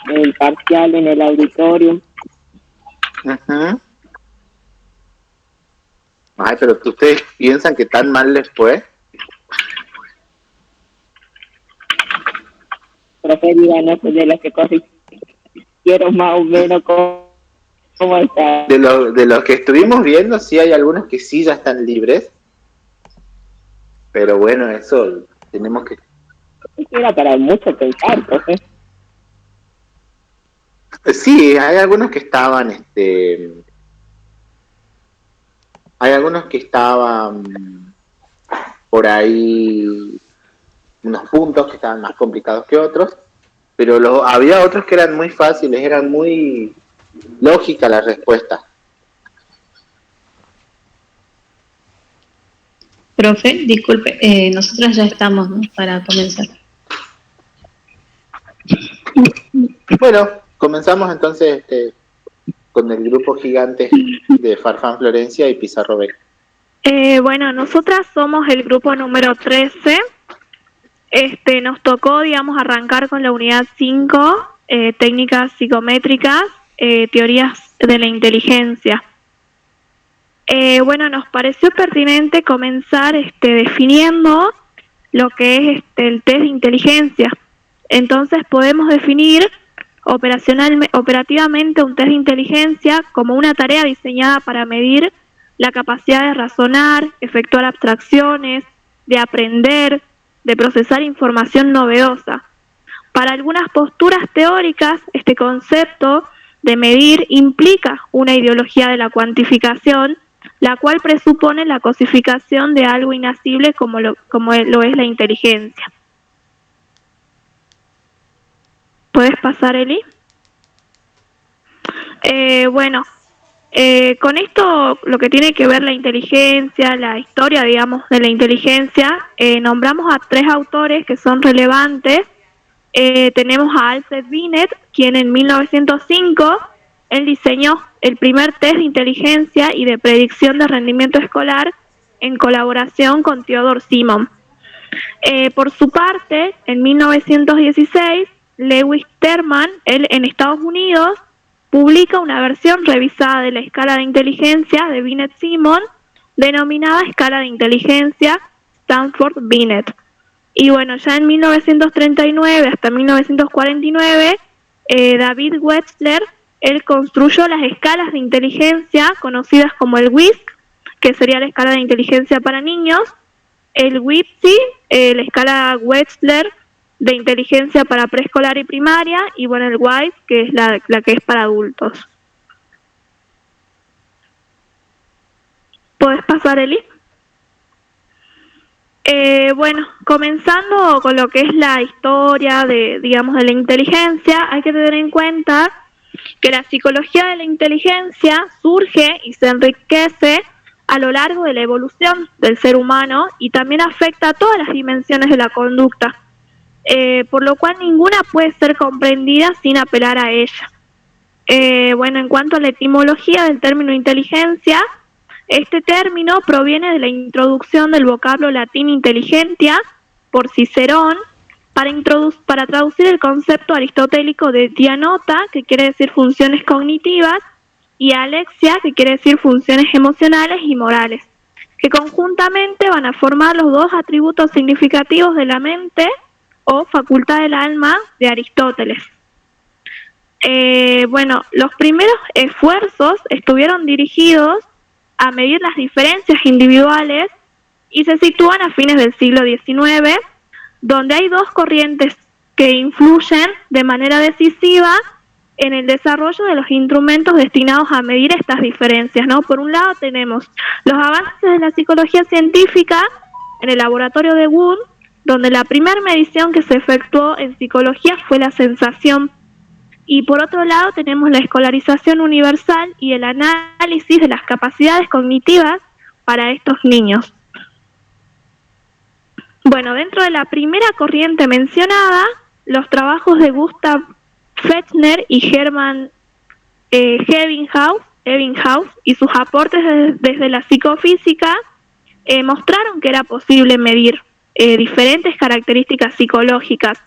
el parcial en el auditorio. Uh-huh. Ay, pero ¿ustedes piensan que tan mal les fue? Profe, díganos de los que corrigieron más o menos cómo está. De los que estuvimos viendo, sí hay algunos que sí ya están libres. Pero bueno, eso tenemos que... Era para mucho pensar, profe. Sí, hay algunos que estaban, hay algunos que estaban por ahí, unos puntos que estaban más complicados que otros, pero había otros que eran muy fáciles, eran muy lógica la respuesta. Profe, disculpe, nosotros ya estamos, ¿no?, para comenzar. Bueno, comenzamos entonces con el grupo gigante de Farfán Florencia y Pizarro B. Bueno, nosotras somos el grupo número 13. Nos tocó, digamos, arrancar con la unidad 5, técnicas psicométricas, teorías de la inteligencia. Bueno, nos pareció pertinente comenzar definiendo lo que es el test de inteligencia. Entonces podemos definir operativamente un test de inteligencia como una tarea diseñada para medir la capacidad de razonar, efectuar abstracciones, de aprender, de procesar información novedosa. Para algunas posturas teóricas, este concepto de medir implica una ideología de la cuantificación, la cual presupone la cosificación de algo inasible como lo es la inteligencia. ¿Puedes pasar, Eli? Bueno, con esto, lo que tiene que ver la inteligencia, la historia, digamos, de la inteligencia, nombramos a 3 autores que son relevantes. Tenemos a Alfred Binet, quien en 1905, él diseñó el primer test de inteligencia y de predicción de rendimiento escolar en colaboración con Theodore Simon. Por su parte, en 1916, Lewis Terman, él en Estados Unidos, publica una versión revisada de la escala de inteligencia de Binet-Simon, denominada escala de inteligencia Stanford-Binet. Y bueno, ya en 1939 hasta 1949, David Wechsler, él construyó las escalas de inteligencia conocidas como el WISC, que sería la escala de inteligencia para niños, el WIPSI, la escala Wechsler de inteligencia para preescolar y primaria, y bueno, el WISE, que es la que es para adultos. ¿Puedes pasar, Eli? Bueno, comenzando con lo que es la historia de la inteligencia, hay que tener en cuenta que la psicología de la inteligencia surge y se enriquece a lo largo de la evolución del ser humano y también afecta a todas las dimensiones de la conducta, por lo cual ninguna puede ser comprendida sin apelar a ella. Bueno, en cuanto a la etimología del término inteligencia, este término proviene de la introducción del vocablo latín inteligentia por Cicerón para traducir el concepto aristotélico de dianota, que quiere decir funciones cognitivas, y alexia, que quiere decir funciones emocionales y morales, que conjuntamente van a formar los 2 atributos significativos de la mente o facultad del alma de Aristóteles. Bueno, los primeros esfuerzos estuvieron dirigidos a medir las diferencias individuales y se sitúan a fines del siglo XIX, donde hay 2 corrientes que influyen de manera decisiva en el desarrollo de los instrumentos destinados a medir estas diferencias, ¿no? Por un lado tenemos los avances de la psicología científica en el laboratorio de Wundt, donde la primera medición que se efectuó en psicología fue la sensación. Y por otro lado tenemos la escolarización universal y el análisis de las capacidades cognitivas para estos niños. Bueno, dentro de la primera corriente mencionada, los trabajos de Gustav Fechner y Hermann Ebbinghaus y sus aportes desde la psicofísica mostraron que era posible medir diferentes características psicológicas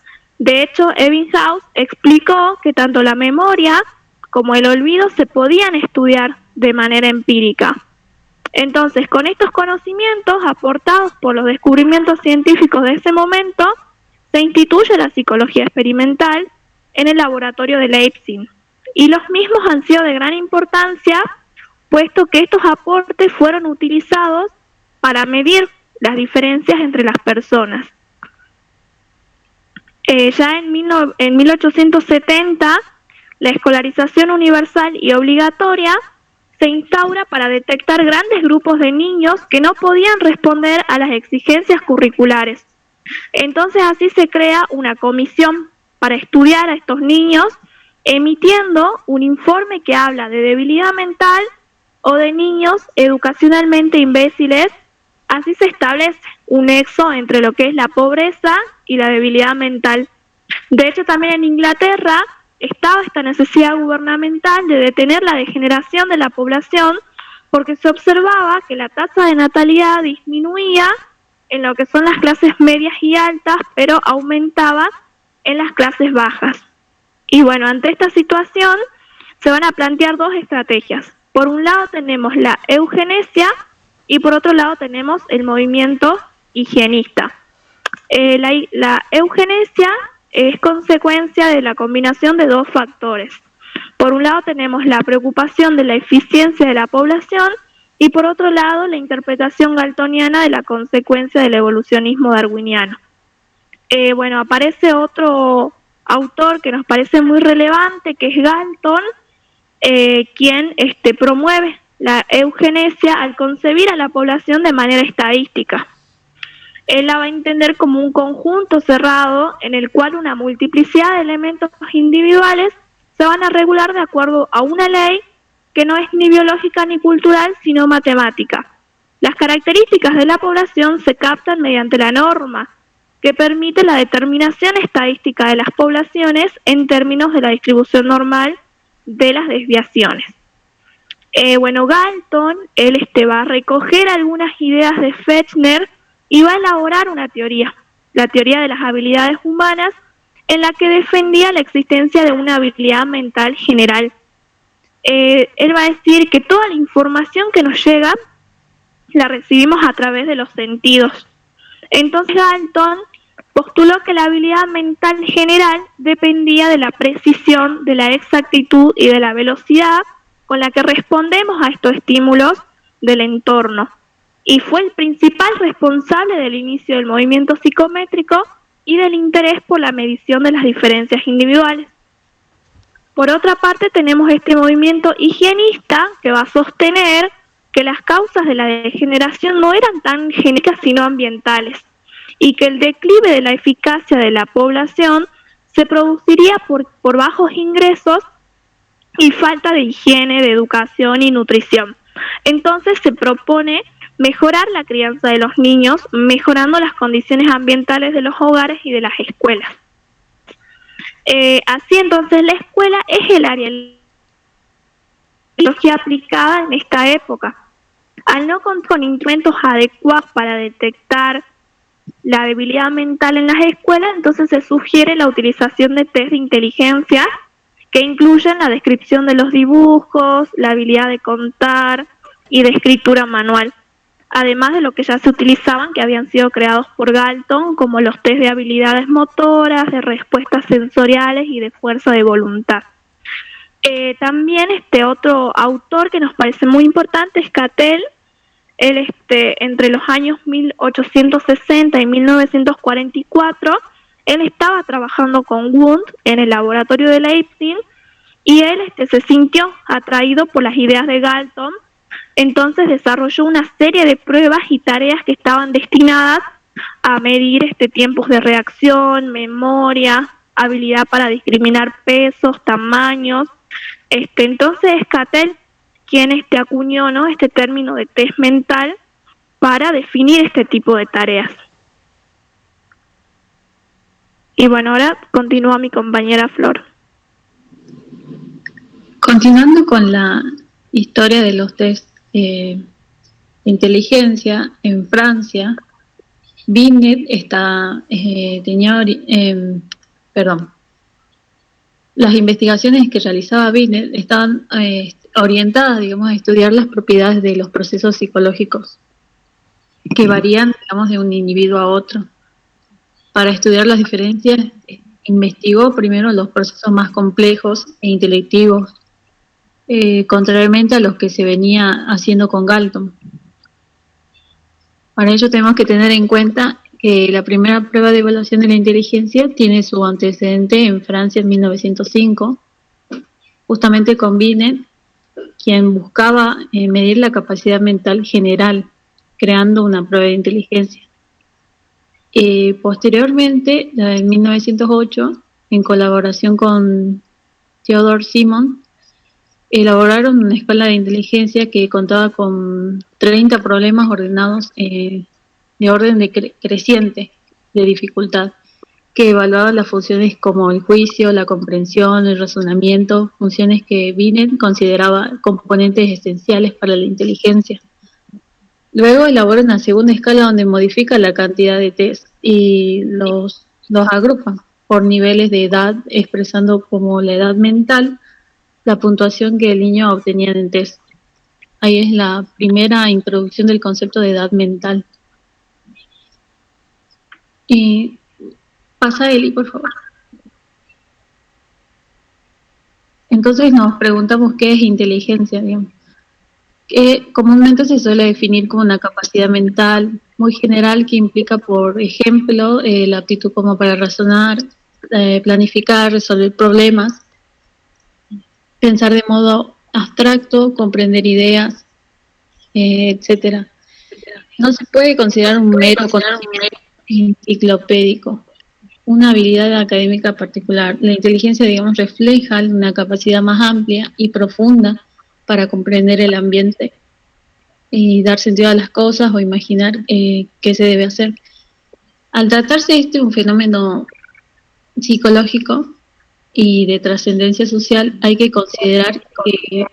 De hecho, Ebbinghaus explicó que tanto la memoria como el olvido se podían estudiar de manera empírica. Entonces, con estos conocimientos aportados por los descubrimientos científicos de ese momento, se instituye la psicología experimental en el laboratorio de Leipzig. Y los mismos han sido de gran importancia, puesto que estos aportes fueron utilizados para medir las diferencias entre las personas. Ya en 1870, la escolarización universal y obligatoria se instaura para detectar grandes grupos de niños que no podían responder a las exigencias curriculares. Entonces así se crea una comisión para estudiar a estos niños, emitiendo un informe que habla de debilidad mental o de niños educacionalmente imbéciles. Así se establece un nexo entre lo que es la pobreza y la debilidad mental. De hecho, también en Inglaterra estaba esta necesidad gubernamental de detener la degeneración de la población, porque se observaba que la tasa de natalidad disminuía en lo que son las clases medias y altas, pero aumentaba en las clases bajas. Y bueno, ante esta situación se van a plantear dos estrategias. Por un lado tenemos la eugenesia y por otro lado tenemos el movimiento higienista. La eugenesia es consecuencia de la combinación de dos factores. Por un lado tenemos la preocupación de la eficiencia de la población y por otro lado la interpretación galtoniana de la consecuencia del evolucionismo darwiniano. Bueno, aparece otro autor que nos parece muy relevante, que es Galton, quien promueve la eugenesia al concebir a la población de manera estadística. Él la va a entender como un conjunto cerrado en el cual una multiplicidad de elementos individuales se van a regular de acuerdo a una ley que no es ni biológica ni cultural, sino matemática. Las características de la población se captan mediante la norma, que permite la determinación estadística de las poblaciones en términos de la distribución normal de las desviaciones. Bueno, Galton, él va a recoger algunas ideas de Fechner y va a elaborar una teoría, la teoría de las habilidades humanas, en la que defendía la existencia de una habilidad mental general. Él va a decir que toda la información que nos llega la recibimos a través de los sentidos. Entonces Galton postuló que la habilidad mental general dependía de la precisión, de la exactitud y de la velocidad con la que respondemos a estos estímulos del entorno. Y fue el principal responsable del inicio del movimiento psicométrico y del interés por la medición de las diferencias individuales. Por otra parte, tenemos este movimiento higienista que va a sostener que las causas de la degeneración no eran tan genéticas sino ambientales, y que el declive de la eficacia de la población se produciría por bajos ingresos y falta de higiene, de educación y nutrición. Entonces se propone mejorar la crianza de los niños, mejorando las condiciones ambientales de los hogares y de las escuelas. Así entonces la escuela es el área de psicología aplicada en esta época. Al no contar con instrumentos adecuados para detectar la debilidad mental en las escuelas, entonces se sugiere la utilización de test de inteligencia que incluyen la descripción de los dibujos, la habilidad de contar y de escritura manual, además de lo que ya se utilizaban, que habían sido creados por Galton, como los test de habilidades motoras, de respuestas sensoriales y de fuerza de voluntad. También otro autor que nos parece muy importante es Cattell. Él entre los años 1860 y 1944, él estaba trabajando con Wundt en el laboratorio de Leipzig y él se sintió atraído por las ideas de Galton. Entonces desarrolló una serie de pruebas y tareas que estaban destinadas a medir tiempos de reacción, memoria, habilidad para discriminar pesos, tamaños. Entonces es Cattell quien acuñó, ¿no?, este término de test mental para definir este tipo de tareas. Y bueno, ahora continúa mi compañera Flor. Continuando con la historia de los test de inteligencia, en Francia, Binet Las investigaciones que realizaba Binet estaban orientadas, digamos, a estudiar las propiedades de los procesos psicológicos que varían, digamos, de un individuo a otro. Para estudiar las diferencias, investigó primero los procesos más complejos e intelectivos, contrariamente a los que se venía haciendo con Galton. Para ello tenemos que tener en cuenta que la primera prueba de evaluación de la inteligencia tiene su antecedente en Francia en 1905, justamente con Binet, quien buscaba medir la capacidad mental general, creando una prueba de inteligencia. Posteriormente, en 1908, en colaboración con Theodore Simon, elaboraron una escala de inteligencia que contaba con 30 problemas ordenados de orden creciente de dificultad, que evaluaban las funciones como el juicio, la comprensión, el razonamiento, funciones que Binet consideraba componentes esenciales para la inteligencia. Luego elabora una segunda escala donde modifica la cantidad de test y los agrupa por niveles de edad, expresando como la edad mental la puntuación que el niño obtenía en el test. Ahí es la primera introducción del concepto de edad mental. Y pasa Eli, por favor. Entonces nos preguntamos qué es inteligencia, digamos. Que comúnmente se suele definir como una capacidad mental muy general que implica, por ejemplo, la aptitud como para razonar, planificar, resolver problemas, pensar de modo abstracto, comprender ideas, etcétera. No se puede considerar un mero conocimiento enciclopédico, una habilidad académica particular. La inteligencia, digamos, refleja una capacidad más amplia y profunda para comprender el ambiente y dar sentido a las cosas o imaginar qué se debe hacer. Al tratarse de un fenómeno psicológico y de trascendencia social, hay que considerar que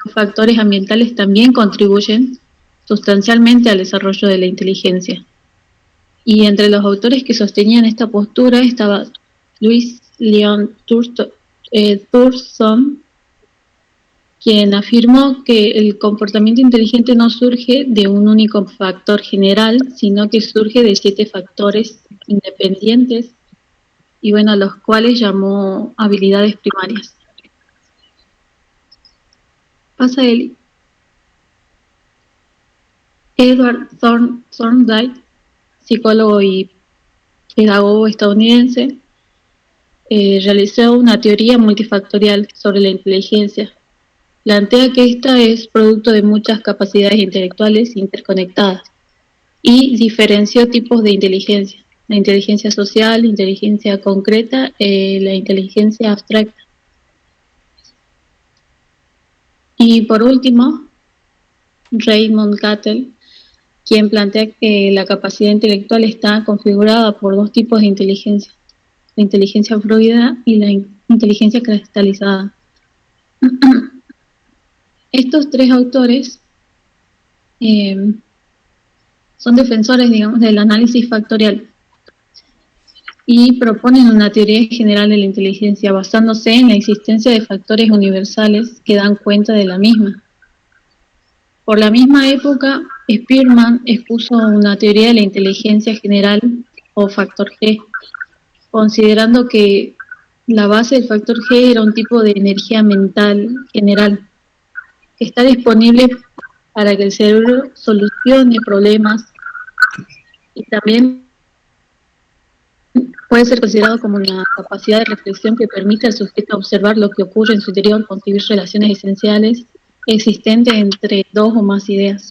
los factores ambientales también contribuyen sustancialmente al desarrollo de la inteligencia. Y entre los autores que sostenían esta postura estaba Louis Leon Thurston, quien afirmó que el comportamiento inteligente no surge de un único factor general, sino que surge de 7 factores independientes, y bueno, a los cuales llamó habilidades primarias. Pasa Eli. Edward Thorndike, psicólogo y pedagogo estadounidense, realizó una teoría multifactorial sobre la inteligencia. Plantea que esta es producto de muchas capacidades intelectuales interconectadas y diferenció tipos de inteligencia: la inteligencia social, la inteligencia concreta, la inteligencia abstracta. Y por último, Raymond Cattell, quien plantea que la capacidad intelectual está configurada por 2 tipos de inteligencia: la inteligencia fluida y la inteligencia cristalizada. Estos 3 autores son defensores, digamos, del análisis factorial y proponen una teoría general de la inteligencia basándose en la existencia de factores universales que dan cuenta de la misma. Por la misma época, Spearman expuso una teoría de la inteligencia general o factor G, considerando que la base del factor G era un tipo de energía mental general que está disponible para que el cerebro solucione problemas, y también puede ser considerado como una capacidad de reflexión que permite al sujeto observar lo que ocurre en su interior, concebir relaciones esenciales existentes entre 2 o más ideas.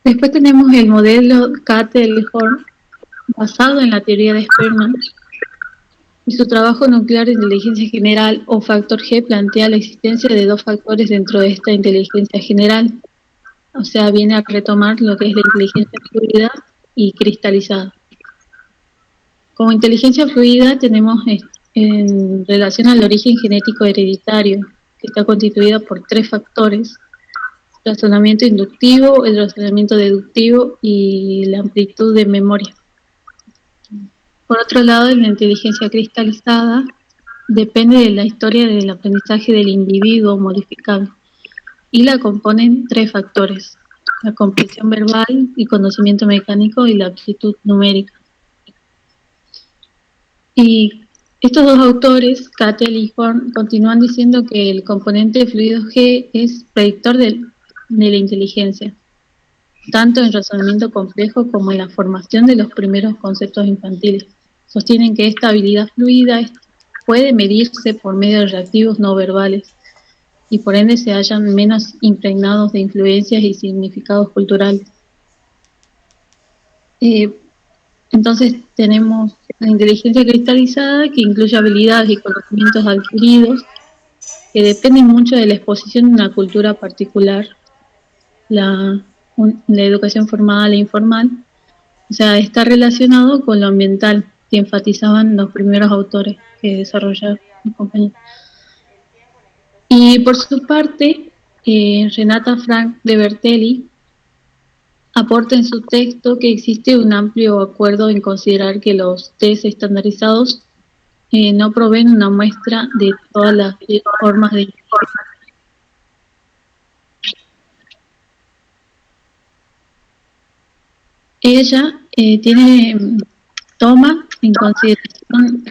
Después tenemos el modelo Cattell-Horn, basado en la teoría de Spearman, y su trabajo nuclear de inteligencia general o factor G plantea la existencia de 2 factores dentro de esta inteligencia general. O sea, viene a retomar lo que es la inteligencia fluida y cristalizada. Como inteligencia fluida tenemos en relación al origen genético hereditario, que está constituida por 3 factores: razonamiento inductivo, el razonamiento deductivo y la amplitud de memoria. Por otro lado, en la inteligencia cristalizada depende de la historia del aprendizaje del individuo modificable y la componen 3 factores: la comprensión verbal, el conocimiento mecánico y la aptitud numérica. Y estos 2 autores, Cattell y Horn, continúan diciendo que el componente fluido G es predictor de la inteligencia, tanto en razonamiento complejo como en la formación de los primeros conceptos infantiles. Sostienen que esta habilidad fluida puede medirse por medio de reactivos no verbales y por ende se hallan menos impregnados de influencias y significados culturales. Entonces tenemos la inteligencia cristalizada, que incluye habilidades y conocimientos adquiridos que dependen mucho de la exposición de una cultura particular, la educación formal e informal. O sea, está relacionado con lo ambiental, que enfatizaban los primeros autores que desarrollaron mi compañero. Y por su parte, Renata Frank de Bertelli aporta en su texto que existe un amplio acuerdo en considerar que los test estandarizados no proveen una muestra de todas las formas de información. Ella toma en consideración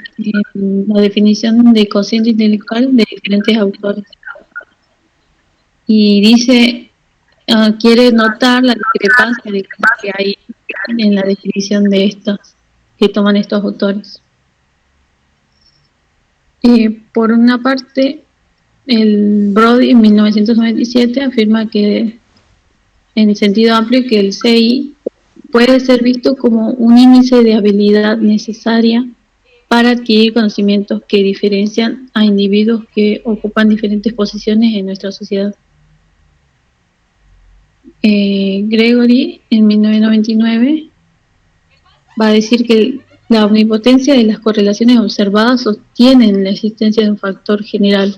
la definición de cociente intelectual de diferentes autores y dice, quiere notar la discrepancia que hay en la definición de estas que toman estos autores. Por una parte, el Brody en 1997 afirma que, en sentido amplio, que el CI puede ser visto como un índice de habilidad necesaria para adquirir conocimientos que diferencian a individuos que ocupan diferentes posiciones en nuestra sociedad. Gregory, en 1999, va a decir que la omnipotencia de las correlaciones observadas sostienen la existencia de un factor general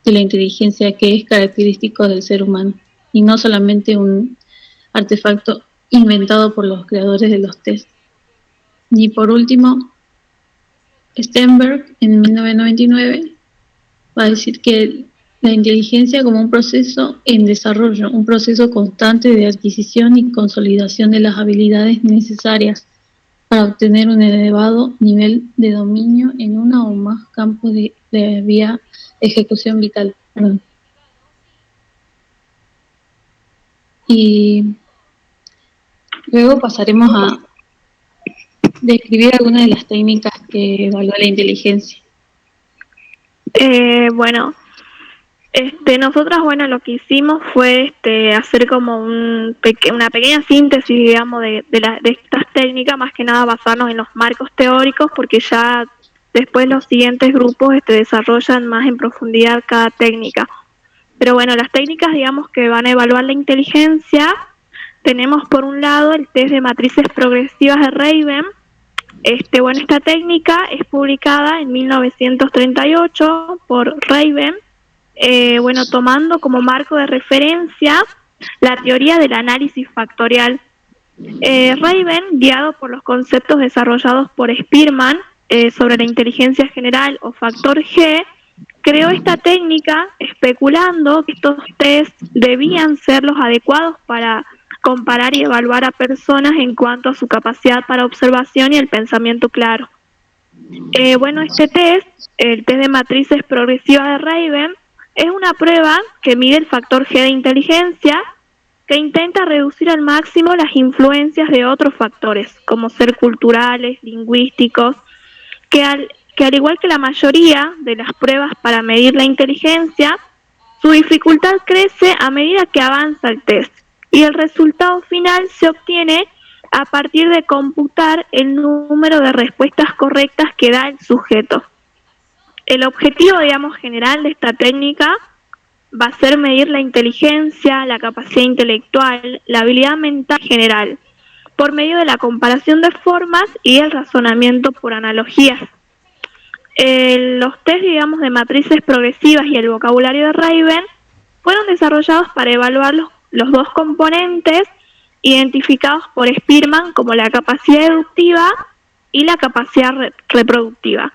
de la inteligencia que es característico del ser humano y no solamente un artefacto inventado por los creadores de los test. Y por último, Stenberg, en 1999, va a decir que la inteligencia como un proceso en desarrollo, un proceso constante de adquisición y consolidación de las habilidades necesarias para obtener un elevado nivel de dominio en una o más campos de vía ejecución vital. Perdón. Y luego pasaremos a describir algunas de las técnicas que evalúa la inteligencia. Nosotras, lo que hicimos fue hacer como una pequeña síntesis, digamos, de estas técnicas, más que nada basarnos en los marcos teóricos, porque ya después los siguientes grupos desarrollan más en profundidad cada técnica. Pero bueno, las técnicas, digamos, que van a evaluar la inteligencia, tenemos por un lado el test de matrices progresivas de Raven. Esta técnica es publicada en 1938 por Raven, tomando como marco de referencia la teoría del análisis factorial. Raven, guiado por los conceptos desarrollados por Spearman sobre la inteligencia general o factor G, creó esta técnica especulando que estos test debían ser los adecuados para comparar y evaluar a personas en cuanto a su capacidad para observación y el pensamiento claro. Este test, el test de matrices progresivas de Raven, es una prueba que mide el factor G de inteligencia, que intenta reducir al máximo las influencias de otros factores, como ser culturales, lingüísticos, que al igual que la mayoría de las pruebas para medir la inteligencia, su dificultad crece a medida que avanza el test, y el resultado final se obtiene a partir de computar el número de respuestas correctas que da el sujeto. El objetivo, digamos, general de esta técnica va a ser medir la inteligencia, la capacidad intelectual, la habilidad mental general, por medio de la comparación de formas y el razonamiento por analogías. Los test, digamos, de matrices progresivas y el vocabulario de Raven fueron desarrollados para evaluar los dos componentes identificados por Spearman como la capacidad deductiva y la capacidad reproductiva.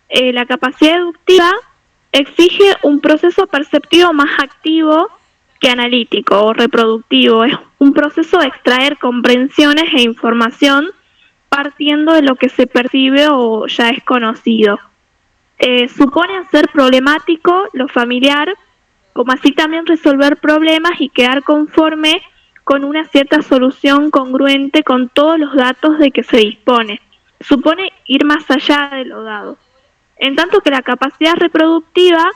La capacidad deductiva exige un proceso perceptivo más activo que analítico o reproductivo. Es un proceso de extraer comprensiones e información partiendo de lo que se percibe o ya es conocido. Supone hacer problemático lo familiar, como así también resolver problemas y quedar conforme con una cierta solución congruente con todos los datos de que se dispone. Supone ir más allá de lo dado. En tanto que la capacidad reproductiva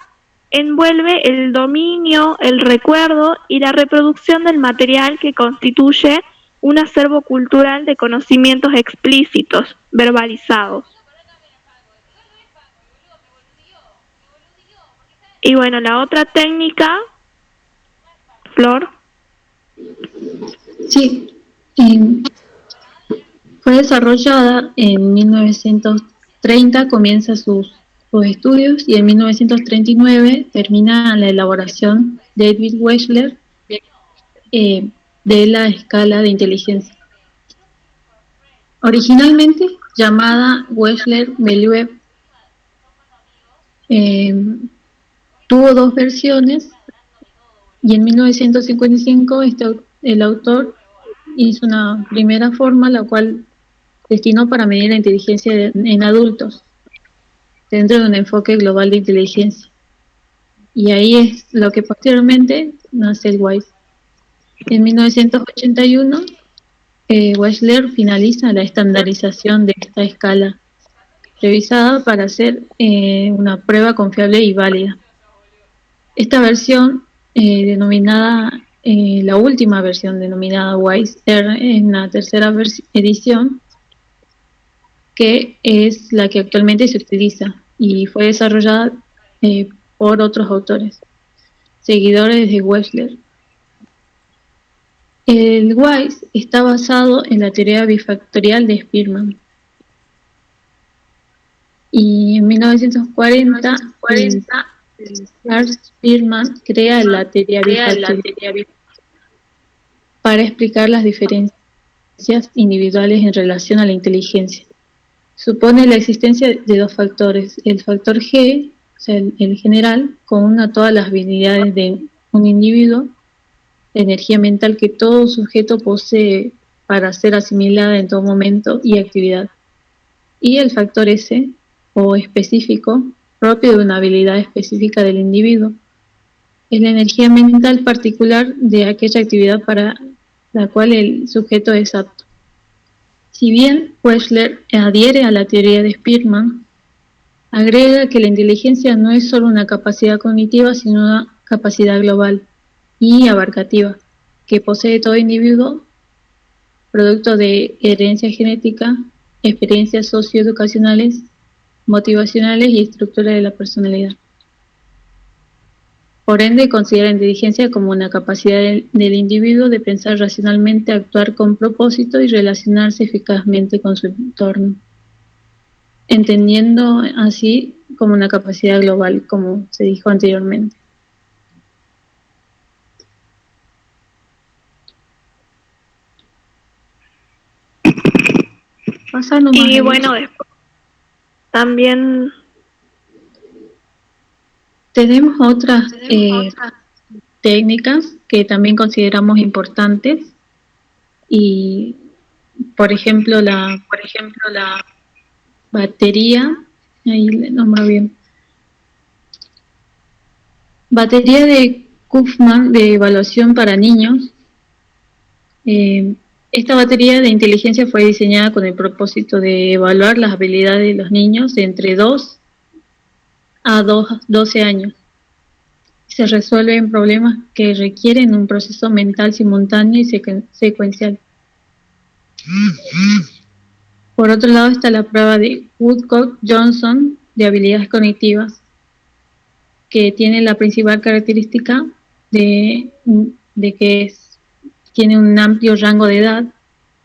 envuelve el dominio, el recuerdo y la reproducción del material que constituye un acervo cultural de conocimientos explícitos, verbalizados. Y bueno, la otra técnica, Flor. Sí, fue desarrollada en 1930, comienza sus estudios y en 1939 termina la elaboración David Wechsler de la escala de inteligencia. Originalmente llamada Wechsler-Beloev, tuvo dos versiones y en 1955 el autor hizo una primera forma, la cual destinó para medir la inteligencia en adultos, dentro de un enfoque global de inteligencia. Y ahí es lo que posteriormente nace el WISE. En 1981, Wechsler finaliza la estandarización de esta escala, revisada para hacer una prueba confiable y válida. Esta versión, la última versión denominada WISE R, en la tercera edición, que es la que actualmente se utiliza y fue desarrollada por otros autores, seguidores de Wechsler. El WISE está basado en la teoría bifactorial de Spearman. Y en 1940, Charles Spearman crea la teoría bifactorial para explicar las diferencias individuales en relación a la inteligencia. Supone la existencia de dos factores, el factor G, o sea, el general, común a todas las habilidades de un individuo, la energía mental que todo sujeto posee para ser asimilada en todo momento y actividad. Y el factor S, o específico, propio de una habilidad específica del individuo. Es la energía mental particular de aquella actividad para la cual el sujeto es apto. Si bien Wechsler adhiere a la teoría de Spearman, agrega que la inteligencia no es solo una capacidad cognitiva, sino una capacidad global y abarcativa que posee todo individuo, producto de herencia genética, experiencias socioeducacionales, motivacionales y estructura de la personalidad. Por ende, considera la inteligencia como una capacidad del individuo de pensar racionalmente, actuar con propósito y relacionarse eficazmente con su entorno, entendiendo así como una capacidad global, como se dijo anteriormente. Y bueno, después también tenemos otras técnicas que también consideramos importantes y, por ejemplo, la batería, ahí le nombro bien, batería de Kaufman de evaluación para niños. Esta batería de inteligencia fue diseñada con el propósito de evaluar las habilidades de los niños de entre 2 a 12 años. Se resuelven problemas que requieren un proceso mental simultáneo y secuencial. Por otro lado está la prueba de Woodcock-Johnson de habilidades cognitivas, que tiene la principal característica de que tiene un amplio rango de edad,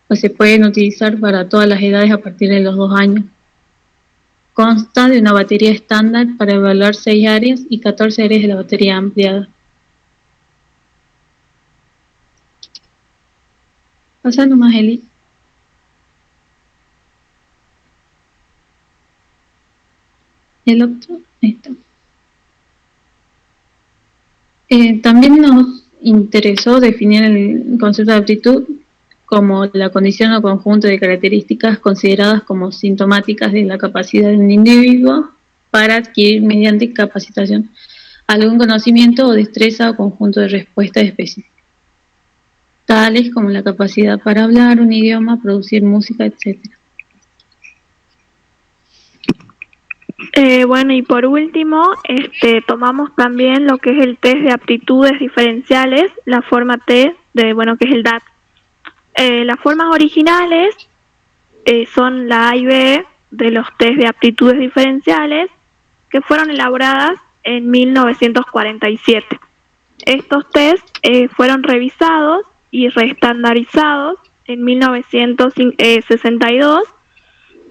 pues se pueden utilizar para todas las edades a partir de los 2 años. Consta de una batería estándar para evaluar 6 áreas y 14 áreas de la batería ampliada. Pasa nomás, Eli. El otro, ahí está. También nos interesó definir el concepto de aptitud como la condición o conjunto de características consideradas como sintomáticas de la capacidad de un individuo para adquirir mediante capacitación algún conocimiento o destreza o conjunto de respuestas específicas, tales como la capacidad para hablar un idioma, producir música, etc. Bueno, y por último, tomamos también lo que es el test de aptitudes diferenciales, la forma T, que es el DAT. Las formas originales son la A y B de los test de aptitudes diferenciales que fueron elaboradas en 1947. Estos test fueron revisados y reestandarizados en 1962,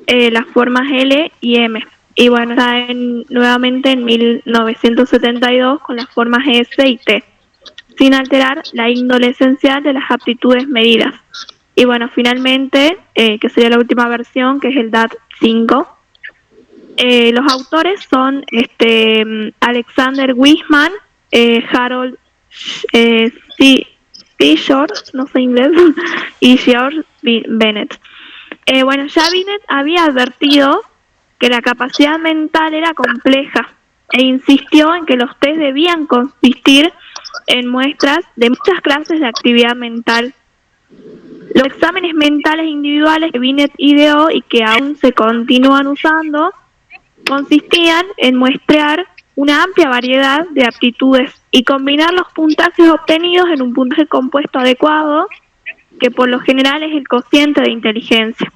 las formas L y M. Y bueno, está nuevamente en 1972 con las formas S y T, sin alterar la índole esencial de las aptitudes medidas. Y bueno, finalmente, que sería la última versión, que es el DAT 5. Los autores son Alexander Wiseman, Harold Fisher, no sé inglés, y George Bennett. Bueno, ya Binet había advertido que la capacidad mental era compleja e insistió en que los test debían consistir en muestras de muchas clases de actividad mental. Los exámenes mentales individuales que Binet ideó y que aún se continúan usando consistían en muestrear una amplia variedad de aptitudes y combinar los puntajes obtenidos en un puntaje compuesto adecuado, que por lo general es el cociente de inteligencia.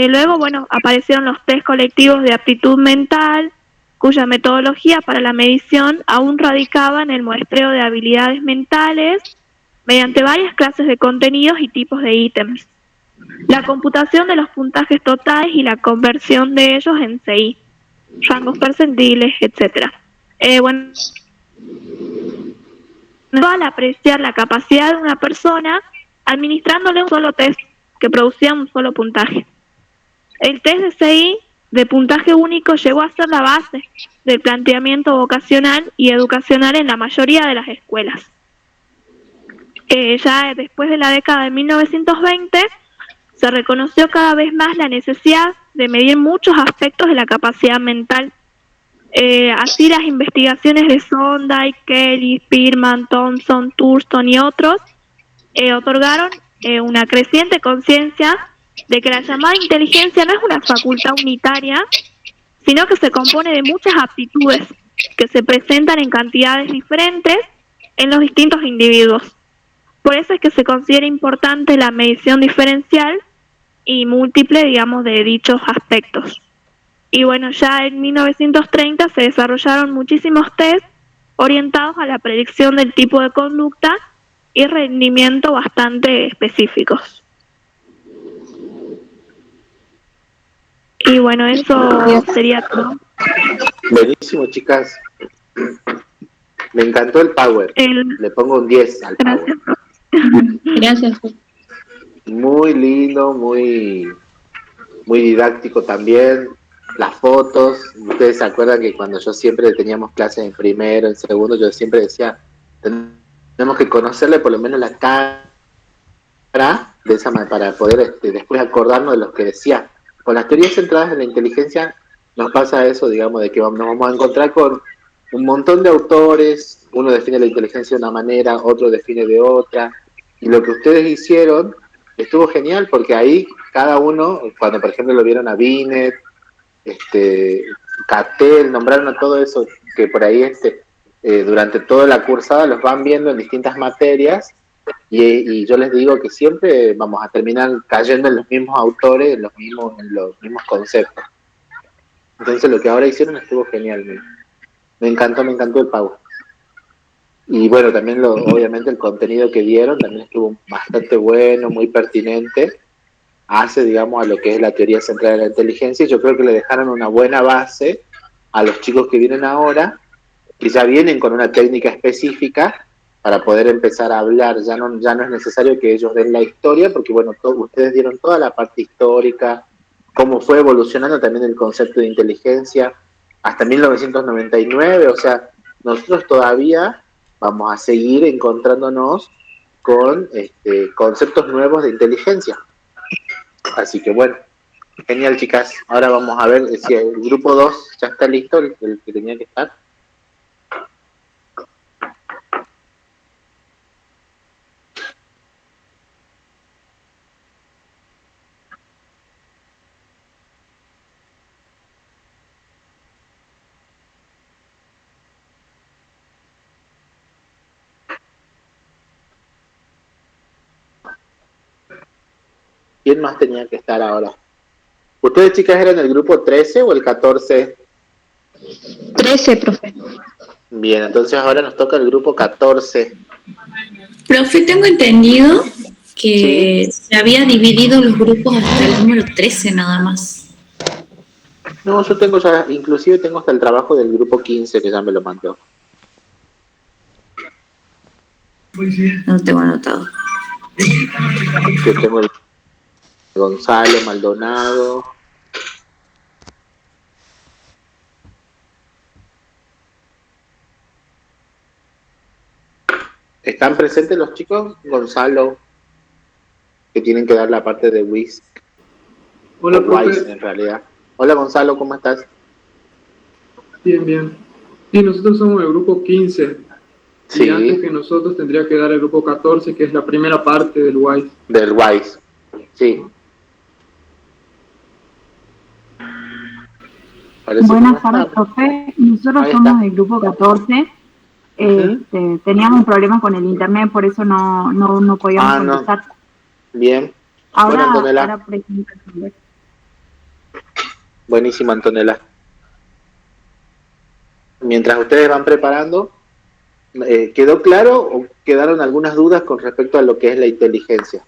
Luego, bueno, aparecieron los test colectivos de aptitud mental, cuya metodología para la medición aún radicaba en el muestreo de habilidades mentales mediante varias clases de contenidos y tipos de ítems, la computación de los puntajes totales y la conversión de ellos en CI, rangos percentiles, etc. Bueno, al apreciar la capacidad de una persona administrándole un solo test que producía un solo puntaje. El test de CI de puntaje único llegó a ser la base del planteamiento vocacional y educacional en la mayoría de las escuelas. Ya después de la década de 1920 se reconoció cada vez más la necesidad de medir muchos aspectos de la capacidad mental. Así las investigaciones de Sondheim, Kelly, Spearman, Thompson, Thurston y otros otorgaron una creciente conciencia de que la llamada inteligencia no es una facultad unitaria, sino que se compone de muchas aptitudes que se presentan en cantidades diferentes en los distintos individuos. Por eso es que se considera importante la medición diferencial y múltiple, digamos, de dichos aspectos. Y bueno, ya en 1930 se desarrollaron muchísimos test orientados a la predicción del tipo de conducta y rendimiento bastante específicos. Y bueno, eso sería todo. Buenísimo, chicas. Me encantó el Power. Le pongo un 10 al Gracias. Power. Gracias. Muy lindo, muy didáctico también. Las fotos, ustedes se acuerdan que cuando yo siempre teníamos clases en primero, en segundo, yo siempre decía, tenemos que conocerle por lo menos la cara de esa manera para poder después acordarnos de lo que decía. Con las teorías centradas en la inteligencia nos pasa eso, digamos, de que nos vamos a encontrar con un montón de autores, uno define la inteligencia de una manera, otro define de otra, y lo que ustedes hicieron estuvo genial porque ahí cada uno, cuando por ejemplo lo vieron a Binet, Cattell, nombraron a todo eso que por ahí durante toda la cursada los van viendo en distintas materias y yo les digo que siempre vamos a terminar cayendo en los mismos autores, en los mismos conceptos. Entonces lo que ahora hicieron estuvo genial, me encantó el Power. Y bueno, también obviamente el contenido que dieron también estuvo bastante bueno, muy pertinente, hace, digamos, a lo que es la teoría central de la inteligencia, y yo creo que le dejaron una buena base a los chicos que vienen ahora, que ya vienen con una técnica específica para poder empezar a hablar. Ya no es necesario que ellos den la historia, porque bueno, ustedes dieron toda la parte histórica, cómo fue evolucionando también el concepto de inteligencia, hasta 1999, o sea, nosotros todavía vamos a seguir encontrándonos con conceptos nuevos de inteligencia. Así que bueno, genial, chicas. Ahora vamos a ver si el grupo 2 ya está listo, el que tenía que estar. ¿Quién más tenía que estar ahora? ¿Ustedes, chicas, eran el grupo 13 o el 14? 13, profe. Bien, entonces ahora nos toca el grupo 14. Profe, tengo entendido que se había dividido los grupos hasta el número 13 nada más. No, yo tengo ya, inclusive tengo hasta el trabajo del grupo 15 que ya me lo mandó. No lo tengo anotado. Yo tengo el Gonzalo Maldonado. ¿Están presentes los chicos? Gonzalo, que tienen que dar la parte de Whisk. Hola, Wise, profe. en realidad. Hola, Gonzalo, ¿cómo estás? Bien, bien. Sí, nosotros somos el grupo 15. Sí. Y antes que nosotros tendría que dar el grupo 14, que es la primera parte del WISE. Del Wise, sí. Buenas tardes, profe. Nosotros Ahí somos está. del grupo 14. Teníamos un problema con el internet, por eso no podíamos contestar. Bien. Ahora, Bueno, Antonella. ahora presento el nombre. Buenísimo, Antonella. Mientras ustedes van preparando, ¿quedó claro o quedaron algunas dudas con respecto a lo que es la inteligencia?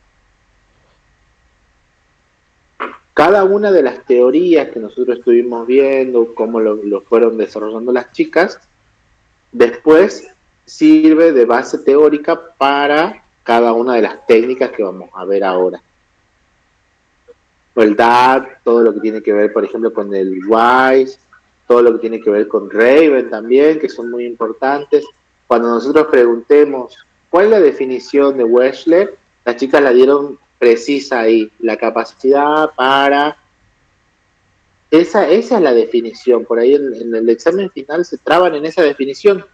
Cada una de las teorías que nosotros estuvimos viendo, cómo lo fueron desarrollando las chicas, después sirve de base teórica para cada una de las técnicas que vamos a ver ahora. El DAT, todo lo que tiene que ver, por ejemplo, con el WISE, todo lo que tiene que ver con Raven también, que son muy importantes. Cuando nosotros preguntemos cuál es la definición de Wechsler, las chicas la dieron precisa ahí, la capacidad para... Esa es la definición, por ahí en el examen final se traban en esa definición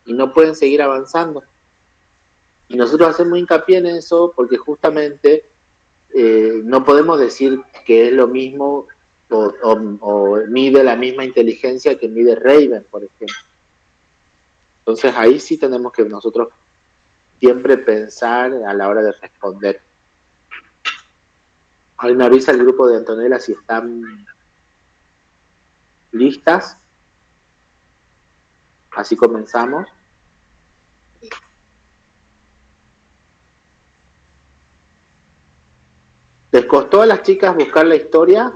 y no pueden seguir avanzando. Y nosotros hacemos hincapié en eso porque justamente no podemos decir que es lo mismo o mide la misma inteligencia que mide Raven, por ejemplo. Entonces ahí sí tenemos que nosotros siempre pensar a la hora de responder. Ahí me avisa el grupo de Antonella si están listas. Así comenzamos. ¿Les costó a las chicas buscar la historia?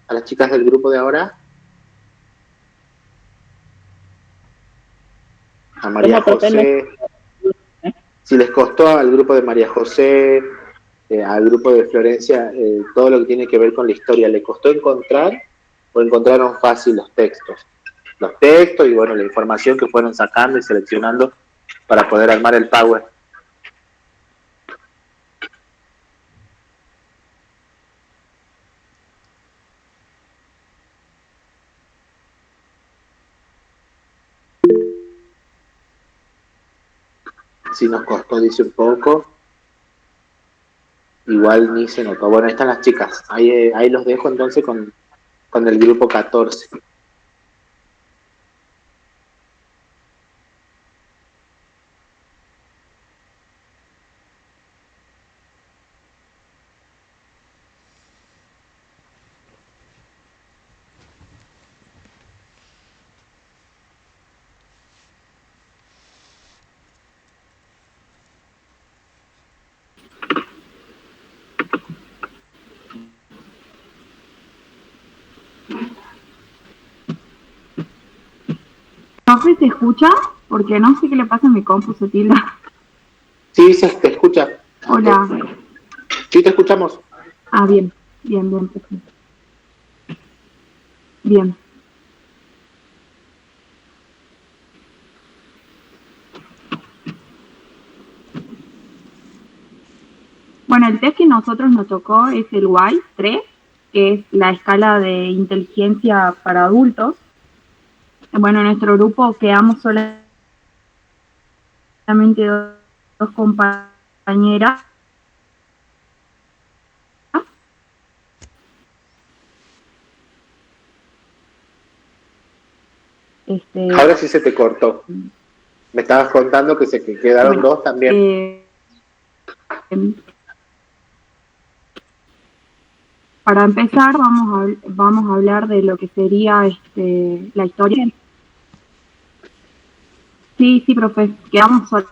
¿A las chicas del grupo de ahora? A María José. Si les costó al grupo de María José, al grupo de Florencia, todo lo que tiene que ver con la historia, ¿le costó encontrar o encontraron fácil los textos? Los textos y bueno, la información que fueron sacando y seleccionando para poder armar el Power. Si nos costó, dice un poco. Igual ni se notó. Bueno, ahí están las chicas. Ahí los dejo entonces con el grupo 14. ¿Profe, se escucha? Porque no sé qué le pasa a mi compu, se tilda. Sí, se te escucha. Hola. Sí, te escuchamos. Ah, bien, perfecto. Bien. nosotros nos tocó es el WISE 3, que es la escala de inteligencia para adultos. Bueno, en nuestro grupo quedamos solamente dos compañeras. Ahora sí se te cortó. Me estabas contando que se quedaron bueno, dos también. Para empezar, vamos a hablar de lo que sería la historia. Sí, profe, quedamos solos.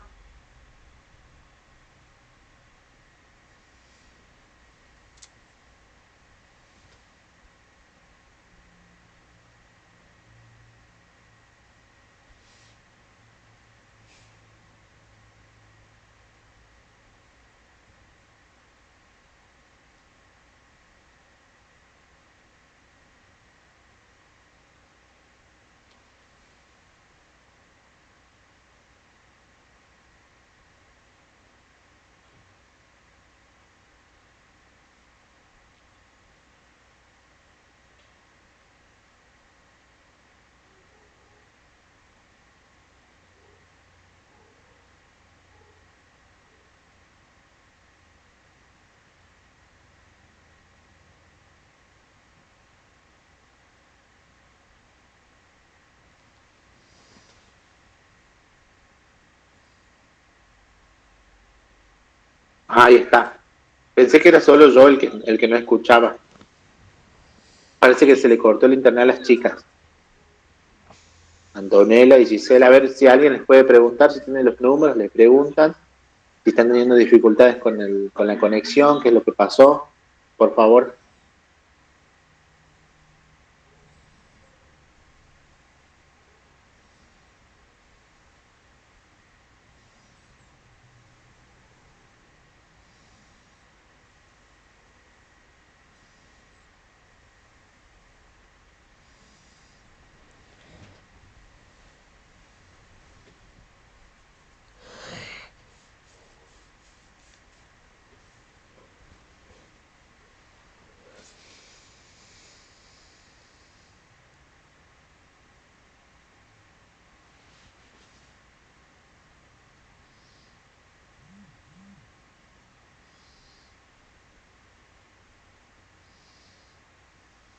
Ahí está. Pensé que era solo yo el que no escuchaba. Parece que se le cortó el internet a las chicas. Antonella y Gisela, a ver si alguien les puede preguntar, si tienen los números, les preguntan, si están teniendo dificultades con la conexión, qué es lo que pasó, por favor.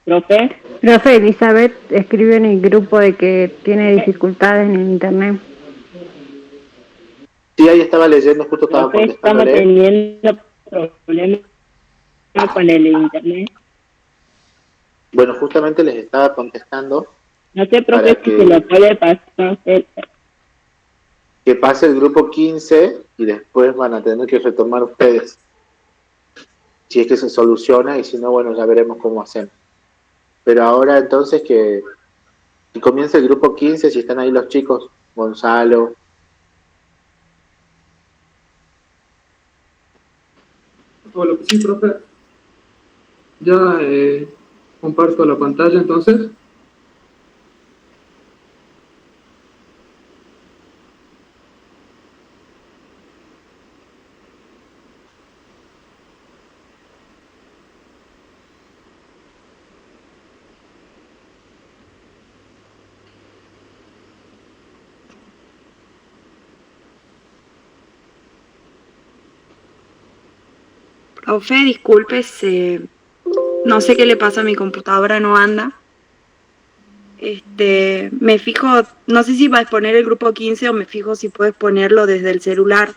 Profe, Profe, Elizabeth escribe en el grupo de que tiene dificultades en el internet. Sí, ahí estaba leyendo, justo estaba profe, estamos contestándole. teniendo problemas con el internet. Bueno, justamente les estaba contestando. No sé, profe, si se lo puede pasar. Que pase el grupo 15 y después van a tener que retomar ustedes. Si es que se soluciona y si no, bueno, ya veremos cómo hacemos. Pero ahora entonces que comience el grupo 15, si están ahí los chicos, Gonzalo. Hola, sí, profe. Ya comparto la pantalla entonces. Profe, disculpe, no sé qué le pasa a mi computadora, no anda. Me fijo, no sé si va a exponer el grupo 15 o me fijo si puedes ponerlo desde el celular.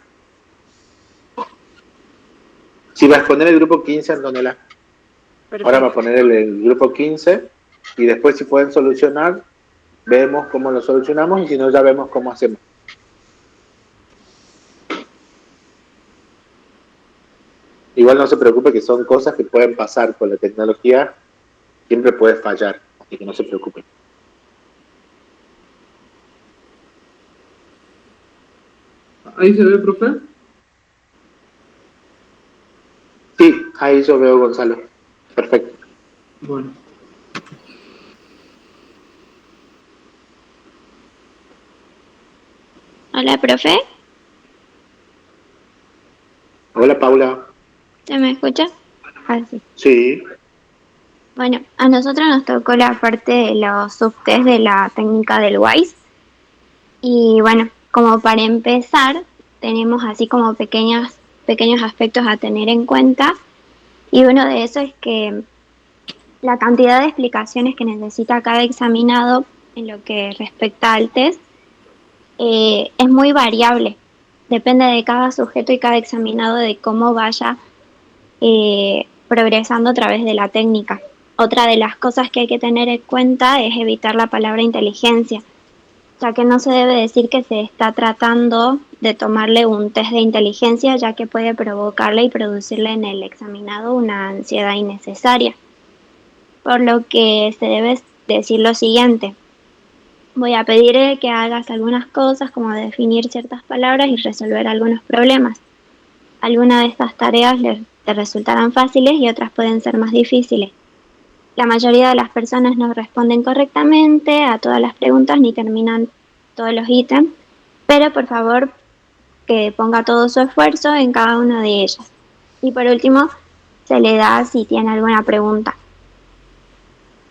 Si vas a poner el grupo 15, Antonella. Perfecto. Ahora va a poner el grupo 15 y después si pueden solucionar, vemos cómo lo solucionamos y si no, ya vemos cómo hacemos. Igual no se preocupe que son cosas que pueden pasar con la tecnología, siempre puede fallar, así que no se preocupe. ¿Ahí se ve, profe? Sí, ahí yo veo, Gonzalo. Perfecto. Bueno. Hola, profe. Hola, Paula. ¿Se me escucha? Así. Sí. Bueno, a nosotros nos tocó la parte de los subtest de la técnica del WISE. Y bueno, como para empezar, tenemos así como pequeños aspectos a tener en cuenta. Y uno de esos es que la cantidad de explicaciones que necesita cada examinado en lo que respecta al test es muy variable. Depende de cada sujeto y cada examinado de cómo vaya progresando a través de la técnica. Otra de las cosas que hay que tener en cuenta es evitar la palabra inteligencia, ya que no se debe decir que se está tratando de tomarle un test de inteligencia, ya que puede provocarle y producirle en el examinado una ansiedad innecesaria. Por lo que se debe decir lo siguiente: voy a pedir que hagas algunas cosas como definir ciertas palabras y resolver algunos problemas. Algunas de estas tareas te resultarán fáciles y otras pueden ser más difíciles. La mayoría de las personas no responden correctamente a todas las preguntas ni terminan todos los ítems, pero por favor que ponga todo su esfuerzo en cada una de ellas. Y por último, se le da si tiene alguna pregunta.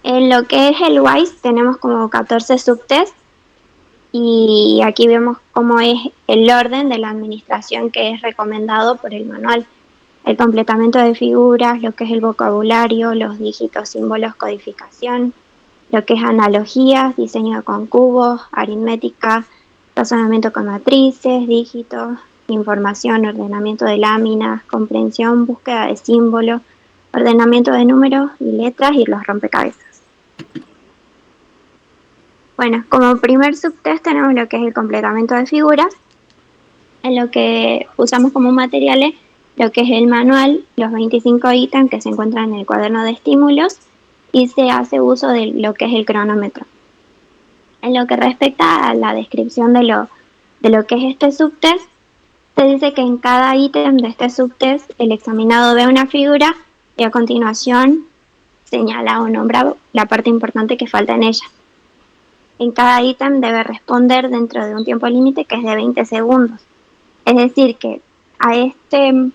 En lo que es el WISE tenemos como 14 subtests y aquí vemos cómo es el orden de la administración que es recomendado por el manual. El completamiento de figuras, lo que es el vocabulario, los dígitos, símbolos, codificación, lo que es analogías, diseño con cubos, aritmética, razonamiento con matrices, dígitos, información, ordenamiento de láminas, comprensión, búsqueda de símbolos, ordenamiento de números y letras y los rompecabezas. Bueno, como primer subtest tenemos lo que es el completamiento de figuras, en lo que usamos como materiales lo que es el manual, los 25 ítems que se encuentran en el cuaderno de estímulos y se hace uso de lo que es el cronómetro. En lo que respecta a la descripción de lo que es este subtest, se dice que en cada ítem de este subtest el examinado ve una figura y a continuación señala o nombra la parte importante que falta en ella. En cada ítem debe responder dentro de un tiempo límite que es de 20 segundos. Es decir, que a este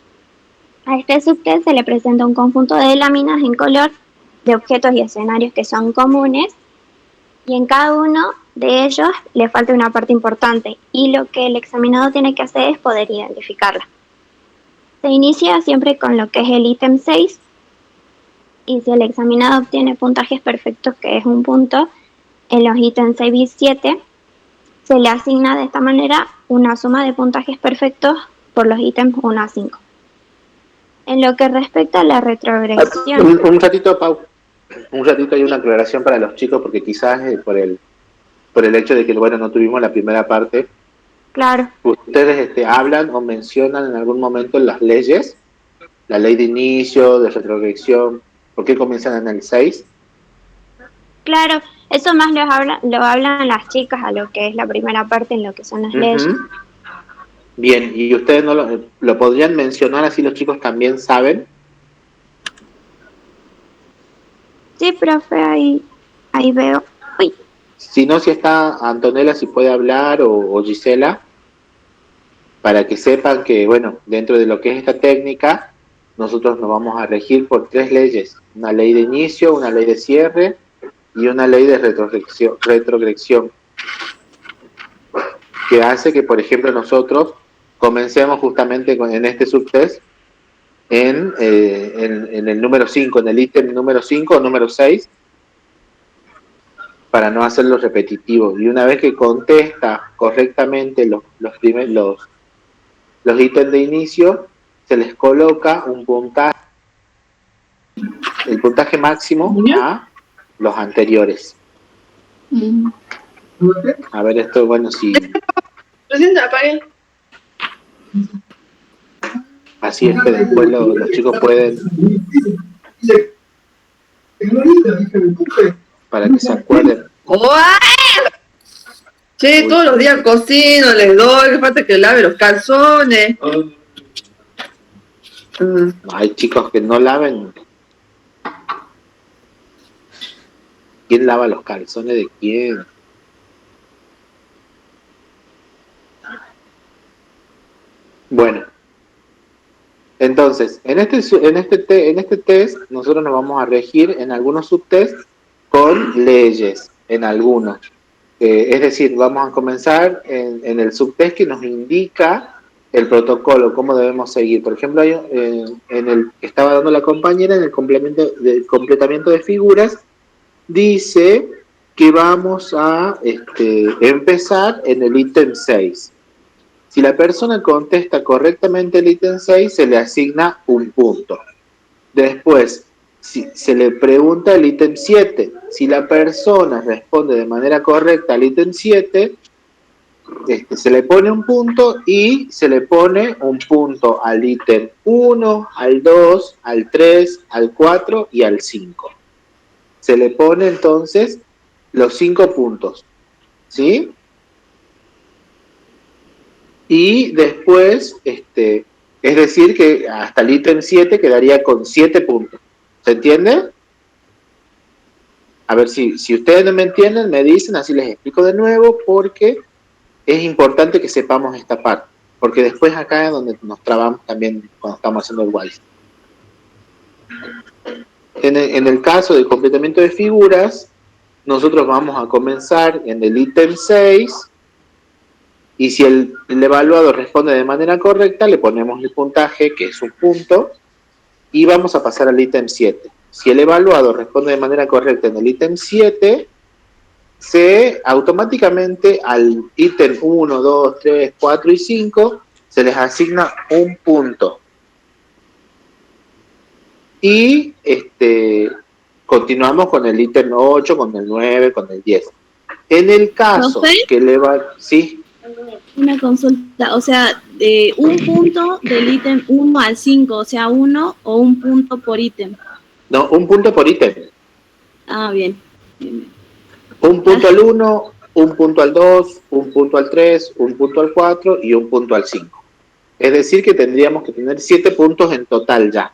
subtest se le presenta un conjunto de láminas en color de objetos y escenarios que son comunes y en cada uno de ellos le falta una parte importante y lo que el examinado tiene que hacer es poder identificarla. Se inicia siempre con lo que es el ítem 6 y si el examinado obtiene puntajes perfectos, que es un punto, en los ítems 6 y 7 se le asigna de esta manera una suma de puntajes perfectos por los ítems 1 a 5. En lo que respecta a la retrogresión... Un ratito, Pau. Un ratito hay una aclaración para los chicos, porque quizás por el hecho de que, bueno, no tuvimos la primera parte. Claro. ¿Ustedes hablan o mencionan en algún momento las leyes? La ley de inicio, de retrogresión. ¿Por qué comienzan en el 6? Claro, eso más lo hablan las chicas a lo que es la primera parte en lo que son las leyes. Bien, ¿y ustedes no lo podrían mencionar así los chicos también saben? Sí, profe, ahí veo. Uy. Si no, si está Antonella, si puede hablar, o Gisela, para que sepan que, bueno, dentro de lo que es esta técnica, nosotros nos vamos a regir por 3 leyes. Una ley de inicio, una ley de cierre y una ley de retrogresión, que hace que, por ejemplo, nosotros comencemos justamente en este subtest en el número 5, en el ítem número 5 o número 6, para no hacerlo repetitivo. Y una vez que contesta correctamente los ítems de inicio, se les coloca un puntaje, el puntaje máximo a los anteriores. A ver, esto, bueno, si... Recién te apagué. Así es que después los chicos pueden... Para que se acuerden. Che, todos los días cocino, les doy, que falta que lave los calzones. Hay chicos que no laven. ¿Quién lava los calzones de quién? Bueno, Entonces, en este test, nosotros nos vamos a regir en algunos subtest con leyes, en algunos. Es decir, vamos a comenzar en el subtest que nos indica el protocolo, cómo debemos seguir. Por ejemplo, en el que estaba dando la compañera, en el completamiento de figuras, dice que vamos a empezar en el ítem 6. Si la persona contesta correctamente el ítem 6, se le asigna un punto. Después, si se le pregunta el ítem 7. Si la persona responde de manera correcta al ítem 7, se le pone un punto y se le pone un punto al ítem 1, al 2, al 3, al 4 y al 5. Se le pone entonces los 5 puntos, ¿sí? Y después, es decir, que hasta el ítem 7 quedaría con 7 puntos. ¿Se entiende? A ver, si ustedes no me entienden, me dicen, así les explico de nuevo, porque es importante que sepamos esta parte. Porque después acá es donde nos trabamos también cuando estamos haciendo el WISE. En el caso del completamiento de figuras, nosotros vamos a comenzar en el ítem 6, y si el evaluado responde de manera correcta, le ponemos el puntaje, que es un punto, y vamos a pasar al ítem 7. Si el evaluado responde de manera correcta en el ítem 7, se automáticamente al ítem 1, 2, 3, 4 y 5 se les asigna un punto. Y continuamos con el ítem 8, con el 9, con el 10. En el caso que el evaluado... ¿Sí? Una consulta, o sea, de un punto del ítem 1 al 5, o sea, uno o un punto por ítem. No, un punto por ítem. Ah, bien. Un punto al 1, un punto al 2, un punto al 3, un punto al 4 y un punto al 5. Es decir, que tendríamos que tener 7 puntos en total ya,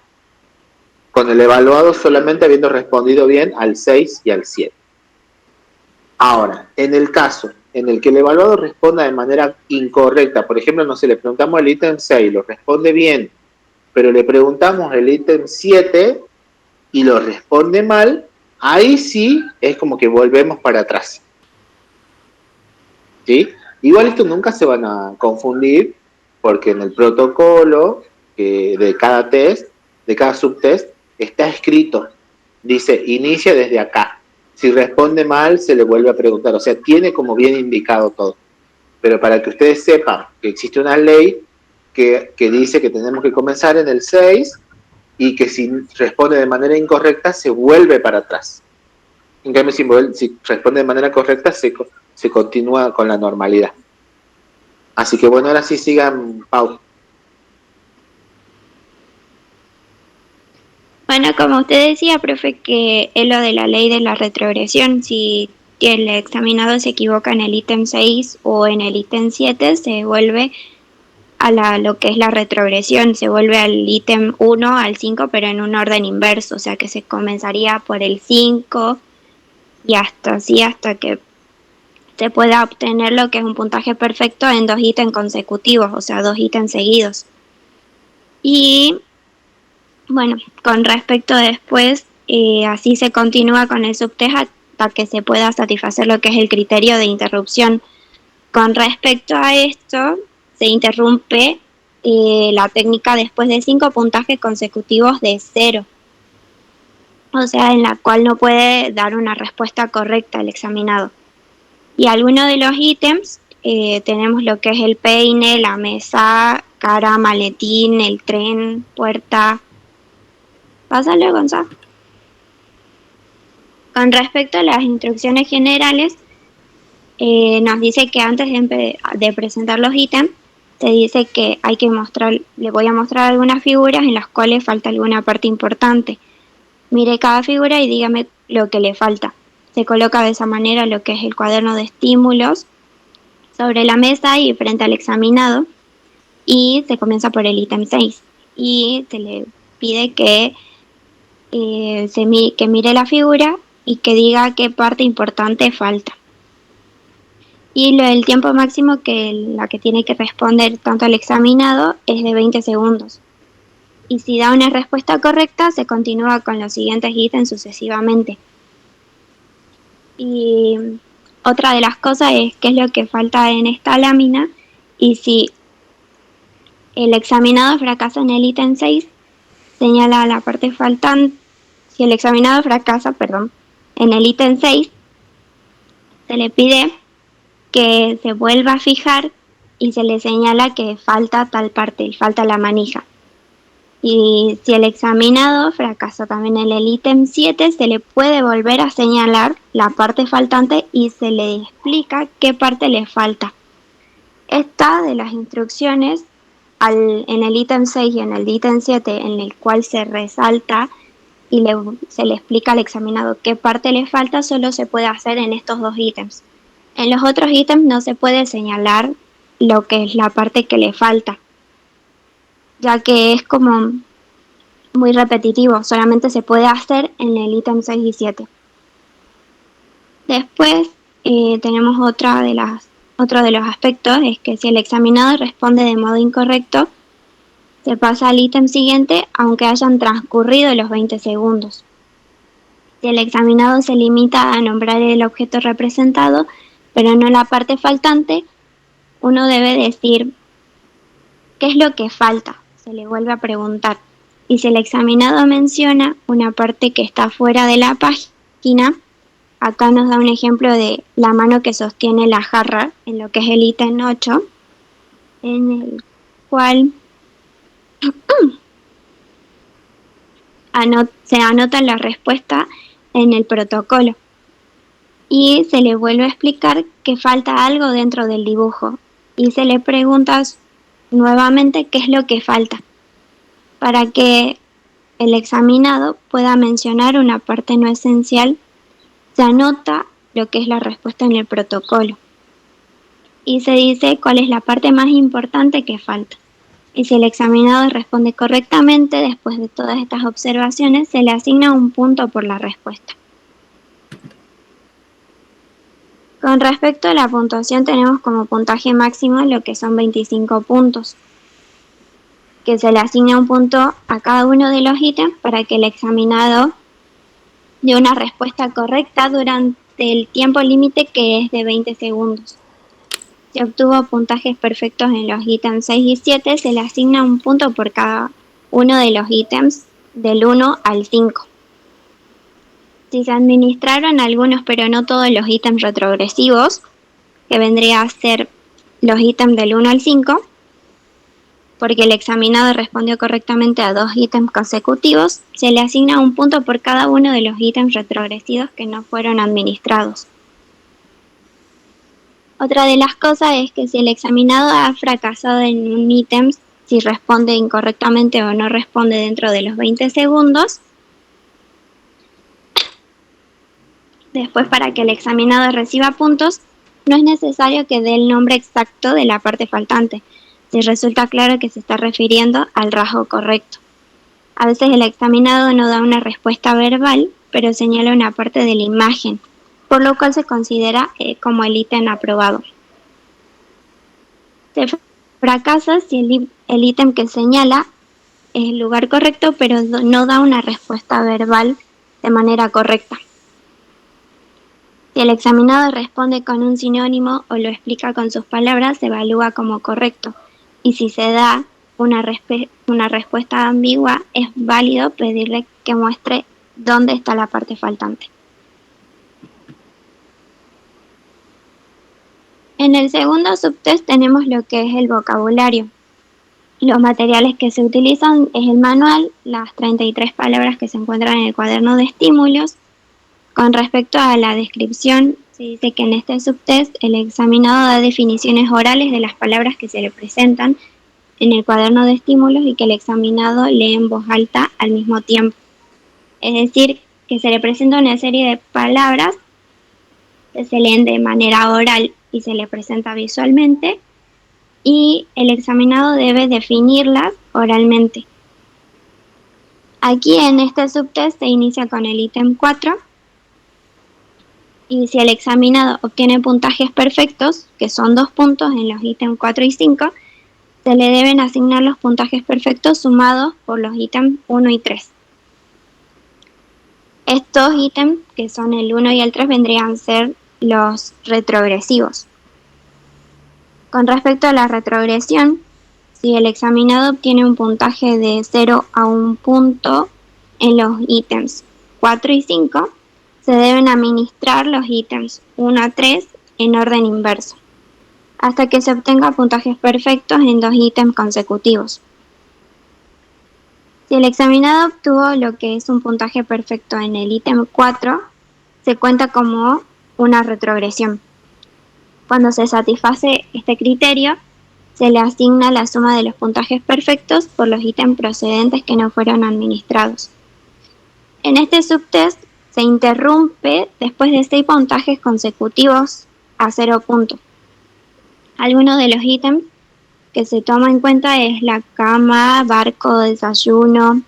con el evaluado solamente habiendo respondido bien al 6 y al 7. Ahora, en el caso en el que el evaluado responda de manera incorrecta, por ejemplo, no sé, le preguntamos el ítem 6, lo responde bien, pero le preguntamos el ítem 7 y lo responde mal, ahí sí es como que volvemos para atrás. ¿Sí? Igual esto nunca se van a confundir, porque en el protocolo de cada test, de cada subtest, está escrito, dice, inicia desde acá. Si responde mal, se le vuelve a preguntar. O sea, tiene como bien indicado todo. Pero para que ustedes sepan que existe una ley que dice que tenemos que comenzar en el 6 y que si responde de manera incorrecta, se vuelve para atrás. En cambio, si responde de manera correcta, se continúa con la normalidad. Así que bueno, ahora sí sigan, Pau. Bueno, como usted decía, profe, que es lo de la ley de la retrogresión. Si el examinado se equivoca en el ítem 6 o en el ítem 7, se vuelve a lo que es la retrogresión, se vuelve al ítem 1 al 5, pero en un orden inverso, o sea que se comenzaría por el 5 y hasta que se pueda obtener lo que es un puntaje perfecto en 2 ítems consecutivos, o sea, 2 ítems seguidos. Y bueno, con respecto después, así se continúa con el subtest hasta que se pueda satisfacer lo que es el criterio de interrupción. Con respecto a esto, se interrumpe la técnica después de 5 puntajes consecutivos de 0. O sea, en la cual no puede dar una respuesta correcta al examinado. Y algunos de los ítems, tenemos lo que es el peine, la mesa, cara, maletín, el tren, puerta. Pásale, Gonzalo. Con respecto a las instrucciones generales, nos dice que antes de presentar los ítems, se dice que hay que le voy a mostrar algunas figuras en las cuales falta alguna parte importante. Mire cada figura y dígame lo que le falta. Se coloca de esa manera lo que es el cuaderno de estímulos sobre la mesa y frente al examinado, y se comienza por el ítem 6 y se le pide que mire la figura y que diga qué parte importante falta. Y el tiempo máximo la que tiene que responder tanto al examinado es de 20 segundos. Y si da una respuesta correcta, se continúa con los siguientes ítems sucesivamente. Y otra de las cosas es qué es lo que falta en esta lámina, y si el examinado fracasa en el ítem 6, señala la parte faltante. Si el examinado fracasa, en el ítem 6, se le pide que se vuelva a fijar y se le señala que falta tal parte, falta la manija. Y si el examinado fracasa también en el ítem 7, se le puede volver a señalar la parte faltante y se le explica qué parte le falta. Esta de las instrucciones en el ítem 6 y en el ítem 7, en el cual se resalta y se le explica al examinado qué parte le falta, solo se puede hacer en estos dos ítems. En los otros ítems no se puede señalar lo que es la parte que le falta, ya que es como muy repetitivo, solamente se puede hacer en el ítem 6 y 7. Después tenemos otro de los aspectos, es que si el examinado responde de modo incorrecto, se pasa al ítem siguiente aunque hayan transcurrido los 20 segundos. Si el examinado se limita a nombrar el objeto representado, pero no la parte faltante, uno debe decir qué es lo que falta, se le vuelve a preguntar. Y si el examinado menciona una parte que está fuera de la página, acá nos da un ejemplo de la mano que sostiene la jarra en lo que es el ítem 8, en el cual se anota la respuesta en el protocolo y se le vuelve a explicar que falta algo dentro del dibujo y se le pregunta nuevamente qué es lo que falta para que el examinado pueda mencionar una parte no esencial. Se anota lo que es la respuesta en el protocolo y se dice cuál es la parte más importante que falta. Y si el examinado responde correctamente después de todas estas observaciones, se le asigna un punto por la respuesta. Con respecto a la puntuación, tenemos como puntaje máximo lo que son 25 puntos, que se le asigna un punto a cada uno de los ítems para que el examinado dé una respuesta correcta durante el tiempo límite, que es de 20 segundos. Si obtuvo puntajes perfectos en los ítems 6 y 7, se le asigna un punto por cada uno de los ítems del 1 al 5. Si se administraron algunos pero no todos los ítems retrogresivos, que vendría a ser los ítems del 1 al 5, porque el examinado respondió correctamente a 2 ítems consecutivos, se le asigna un punto por cada uno de los ítems retrogresivos que no fueron administrados. Otra de las cosas es que si el examinado ha fracasado en un ítem, si responde incorrectamente o no responde dentro de los 20 segundos, después para que el examinado reciba puntos, no es necesario que dé el nombre exacto de la parte faltante, si resulta claro que se está refiriendo al rasgo correcto. A veces el examinado no da una respuesta verbal, pero señala una parte de la imagen, por lo cual se considera como el ítem aprobado. Se fracasa si el ítem que señala es el lugar correcto, pero no da una respuesta verbal de manera correcta. Si el examinado responde con un sinónimo o lo explica con sus palabras, se evalúa como correcto. Y si se da una respuesta ambigua, es válido pedirle que muestre dónde está la parte faltante. En el segundo subtest tenemos lo que es el vocabulario. Los materiales que se utilizan es el manual, las 33 palabras que se encuentran en el cuaderno de estímulos. Con respecto a la descripción, se dice que en este subtest el examinado da definiciones orales de las palabras que se le presentan en el cuaderno de estímulos y que el examinado lee en voz alta al mismo tiempo. Es decir, que se le presenta una serie de palabras que se leen de manera oral y se le presenta visualmente, y el examinado debe definirlas oralmente. Aquí en este subtest se inicia con el ítem 4, y si el examinado obtiene puntajes perfectos, que son 2 puntos en los ítems 4 y 5, se le deben asignar los puntajes perfectos sumados por los ítems 1 y 3. Estos ítems, que son el 1 y el 3, vendrían a ser los retrogresivos. Con respecto a la retrogresión, si el examinado obtiene un puntaje de 0 a 1 punto en los ítems 4 y 5, se deben administrar los ítems 1 a 3 en orden inverso, hasta que se obtenga puntajes perfectos en 2 ítems consecutivos. Si el examinado obtuvo lo que es un puntaje perfecto en el ítem 4, se cuenta como una retrogresión. Cuando se satisface este criterio, se le asigna la suma de los puntajes perfectos por los ítems procedentes que no fueron administrados. En este subtest se interrumpe después de 6 puntajes consecutivos a 0 puntos. Algunos de los ítems que se toma en cuenta es la cama, barco, desayuno,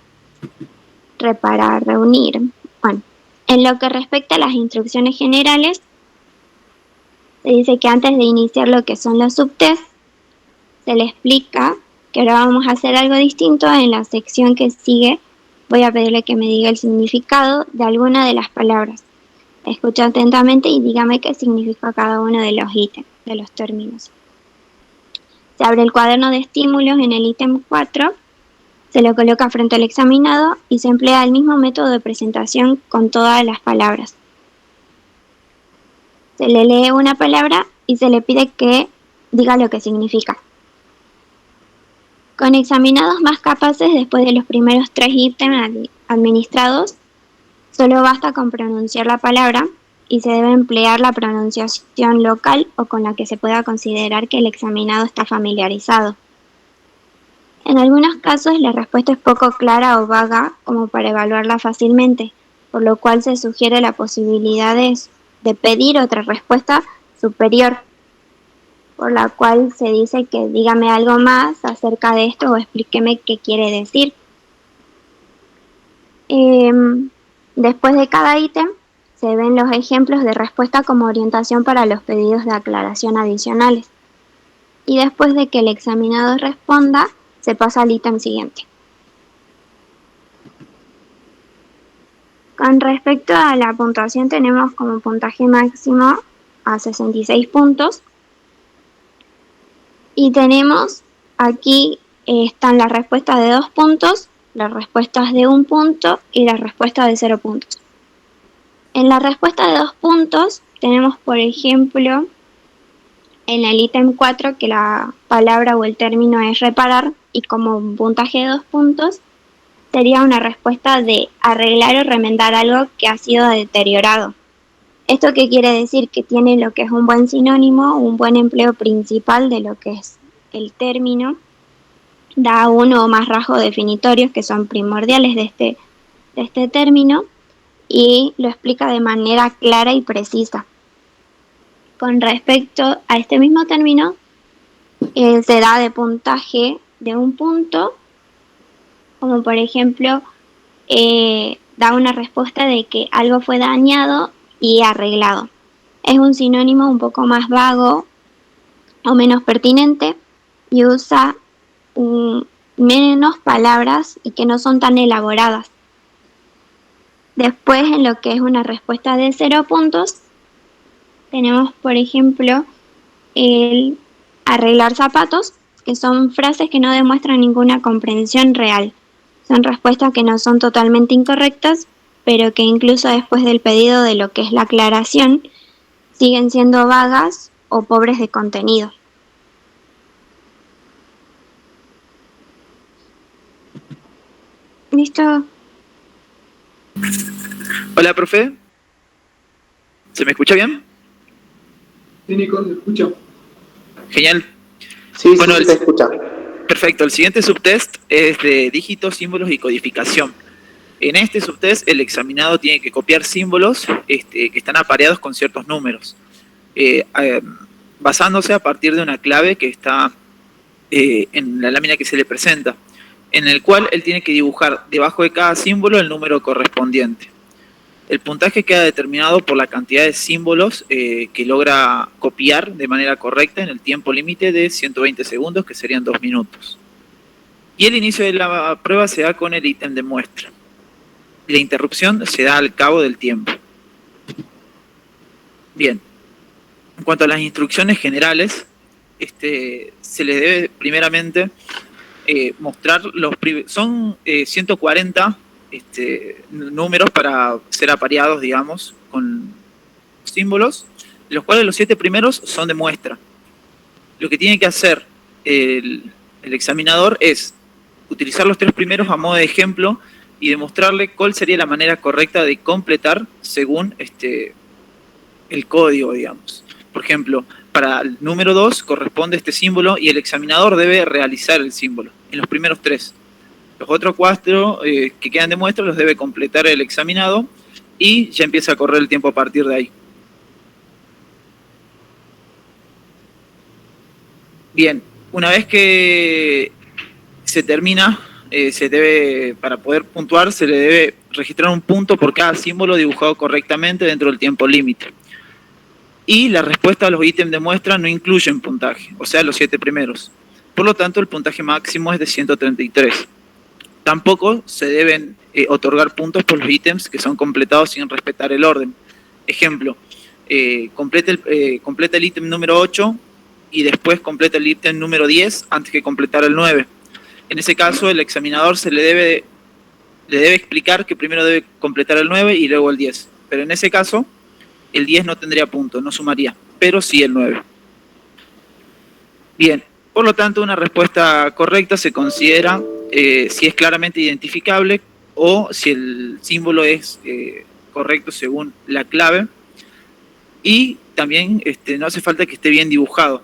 reparar, reunir. Bueno, en lo que respecta a las instrucciones generales, se dice que antes de iniciar lo que son los subtests, se le explica que ahora vamos a hacer algo distinto. En la sección que sigue voy a pedirle que me diga el significado de alguna de las palabras. Escucha atentamente y dígame qué significa cada uno de los ítems, de los términos. Se abre el cuaderno de estímulos en el ítem 4, se lo coloca frente al examinado y se emplea el mismo método de presentación con todas las palabras. Se le lee una palabra y se le pide que diga lo que significa. Con examinados más capaces, después de los primeros 3 ítems administrados, solo basta con pronunciar la palabra y se debe emplear la pronunciación local o con la que se pueda considerar que el examinado está familiarizado. En algunos casos la respuesta es poco clara o vaga como para evaluarla fácilmente, por lo cual se sugiere la posibilidad de pedir otra respuesta superior, por la cual se dice que dígame algo más acerca de esto o explíqueme qué quiere decir. Después de cada ítem se ven los ejemplos de respuesta como orientación para los pedidos de aclaración adicionales. Y después de que el examinado responda, se pasa al ítem siguiente. Con respecto a la puntuación, tenemos como puntaje máximo a 66 puntos. Y tenemos aquí, están las respuestas de 2 puntos, las respuestas de 1 punto y las respuestas de 0 puntos. En la respuesta de 2 puntos tenemos, por ejemplo, en el ítem 4 que la palabra o el término es reparar, y como puntaje de 2 puntos sería una respuesta de arreglar o remendar algo que ha sido deteriorado. ¿Esto qué quiere decir? Que tiene lo que es un buen sinónimo, un buen empleo principal de lo que es el término, da uno o más rasgos definitorios que son primordiales de este término y lo explica de manera clara y precisa. Con respecto a este mismo término, se da de puntaje de 1 punto, como por ejemplo, da una respuesta de que algo fue dañado y arreglado. Es un sinónimo un poco más vago o menos pertinente y usa menos palabras y que no son tan elaboradas. Después, en lo que es una respuesta de 0 puntos, tenemos, por ejemplo, el arreglar zapatos, que son frases que no demuestran ninguna comprensión real. Son respuestas que no son totalmente incorrectas, pero que incluso después del pedido de lo que es la aclaración, siguen siendo vagas o pobres de contenido. ¿Listo? Hola, profe. ¿Se me escucha bien? Sí, Nico, se escucha. Genial. Sí, bueno, sí, se escucha. Perfecto. El siguiente subtest es de dígitos, símbolos y codificación. En este subtest el examinado tiene que copiar símbolos que están apareados con ciertos números, basándose a partir de una clave que está en la lámina que se le presenta, en el cual él tiene que dibujar debajo de cada símbolo el número correspondiente. El puntaje queda determinado por la cantidad de símbolos que logra copiar de manera correcta en el tiempo límite de 120 segundos, que serían 2 minutos. Y el inicio de la prueba se da con el ítem de muestra. La interrupción se da al cabo del tiempo. Bien. En cuanto a las instrucciones generales, se les debe primeramente mostrar son 140 números para ser apareados, digamos, con símbolos, de los cuales los 7 primeros son de muestra. Lo que tiene que hacer el examinador es utilizar los 3 primeros a modo de ejemplo y demostrarle cuál sería la manera correcta de completar según el código, digamos. Por ejemplo, para el número 2 corresponde este símbolo y el examinador debe realizar el símbolo en los primeros 3. Los otros 4 que quedan de muestra los debe completar el examinado y ya empieza a correr el tiempo a partir de ahí. Bien, una vez que se termina, para poder puntuar, se le debe registrar un punto por cada símbolo dibujado correctamente dentro del tiempo límite. Y la respuesta a los ítems de muestra no incluyen puntaje, o sea, los 7 primeros. Por lo tanto, el puntaje máximo es de 133. Tampoco se deben otorgar puntos por los ítems que son completados sin respetar el orden. Ejemplo, completa el ítem número 8 y después completa el ítem número 10 antes que completar el 9. En ese caso, el examinador le debe explicar que primero debe completar el 9 y luego el 10. Pero en ese caso, el 10 no tendría punto, no sumaría, pero sí el 9. Bien, por lo tanto, una respuesta correcta se considera si es claramente identificable o si el símbolo es correcto según la clave. Y también no hace falta que esté bien dibujado.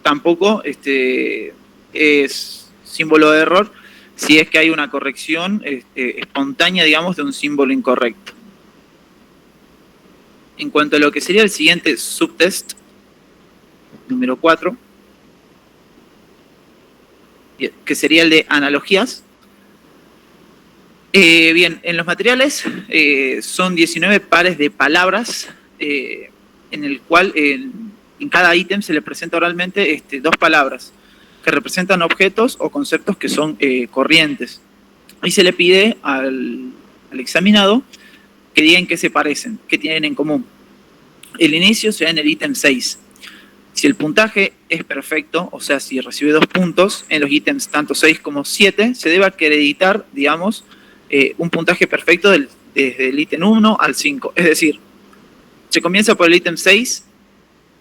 Tampoco es símbolo de error si es que hay una corrección espontánea, digamos, de un símbolo incorrecto. En cuanto a lo que sería el siguiente subtest, número 4, que sería el de analogías. Bien, en los materiales son 19 pares de palabras, en el cual en cada ítem se le presenta oralmente 2 palabras que representan objetos o conceptos que son corrientes. Y se le pide al examinado que digan qué se parecen, qué tienen en común. El inicio se da en el ítem 6. Si el puntaje es perfecto, o sea, si recibe 2 puntos en los ítems tanto 6 como 7, se debe acreditar, digamos, un puntaje perfecto desde el ítem 1 al 5. Es decir, se comienza por el ítem 6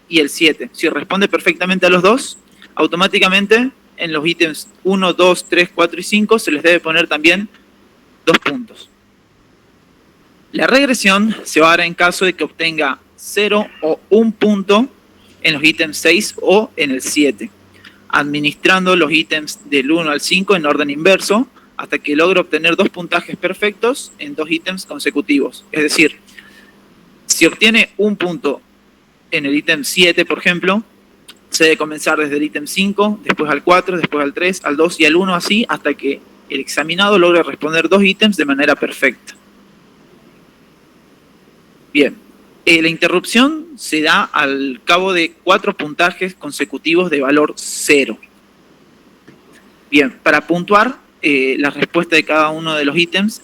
y el 7. Si responde perfectamente a los 2, automáticamente en los ítems 1, 2, 3, 4 y 5 se les debe poner también 2 puntos. La regresión se va a dar en caso de que obtenga 0 o 1 punto en los ítems 6 o en el 7, administrando los ítems del 1 al 5 en orden inverso hasta que logre obtener 2 puntajes perfectos en 2 ítems consecutivos. Es decir, si obtiene 1 punto en el ítem 7, por ejemplo, se debe comenzar desde el ítem 5, después al 4, después al 3, al 2 y al 1, así hasta que el examinado logre responder 2 ítems de manera perfecta. Bien, la interrupción se da al cabo de 4 puntajes consecutivos de valor 0. Bien, para puntuar la respuesta de cada uno de los ítems,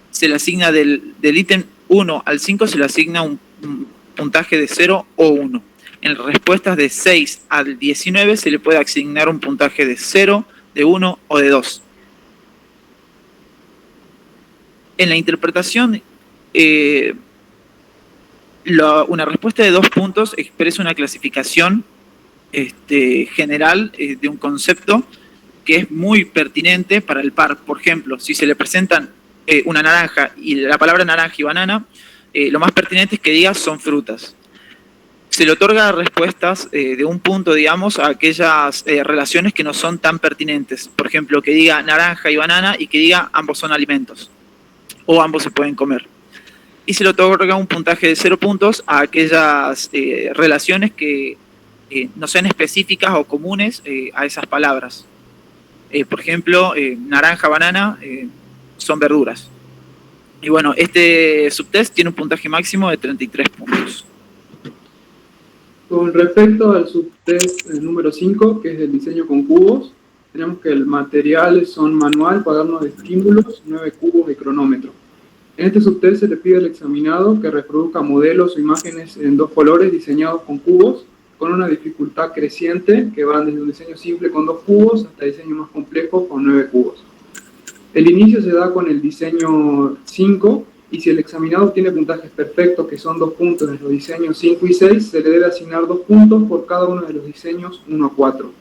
se le asigna del ítem 1 al 5 se le asigna un puntaje de 0 o 1. En respuestas de 6 al 19 se le puede asignar un puntaje de 0, de 1 o de 2. En la interpretación, una respuesta de 2 puntos expresa una clasificación general de un concepto que es muy pertinente para el par. Por ejemplo, si se le presentan una naranja y la palabra naranja y banana, lo más pertinente es que diga son frutas. Se le otorga respuestas de 1 punto, digamos, a aquellas relaciones que no son tan pertinentes. Por ejemplo, que diga naranja y banana y que diga ambos son alimentos o ambos se pueden comer. Y se le otorga un puntaje de 0 puntos a aquellas relaciones que no sean específicas o comunes a esas palabras. Por ejemplo, naranja, banana son verduras. Y bueno, este subtest tiene un puntaje máximo de 33 puntos. Con respecto al subtest número 5, que es el diseño con cubos, tenemos que el material son manual, cuaderno de estímulos, 9 cubos y cronómetro. En este subtest se le pide al examinado que reproduzca modelos o imágenes en 2 colores diseñados con cubos, con una dificultad creciente que van desde un diseño simple con 2 cubos hasta diseño más complejo con 9 cubos. El inicio se da con el diseño 5, y si el examinado obtiene puntajes perfectos, que son 2 puntos en los diseños 5 y 6, se le debe asignar 2 puntos por cada uno de los diseños 1 a 4.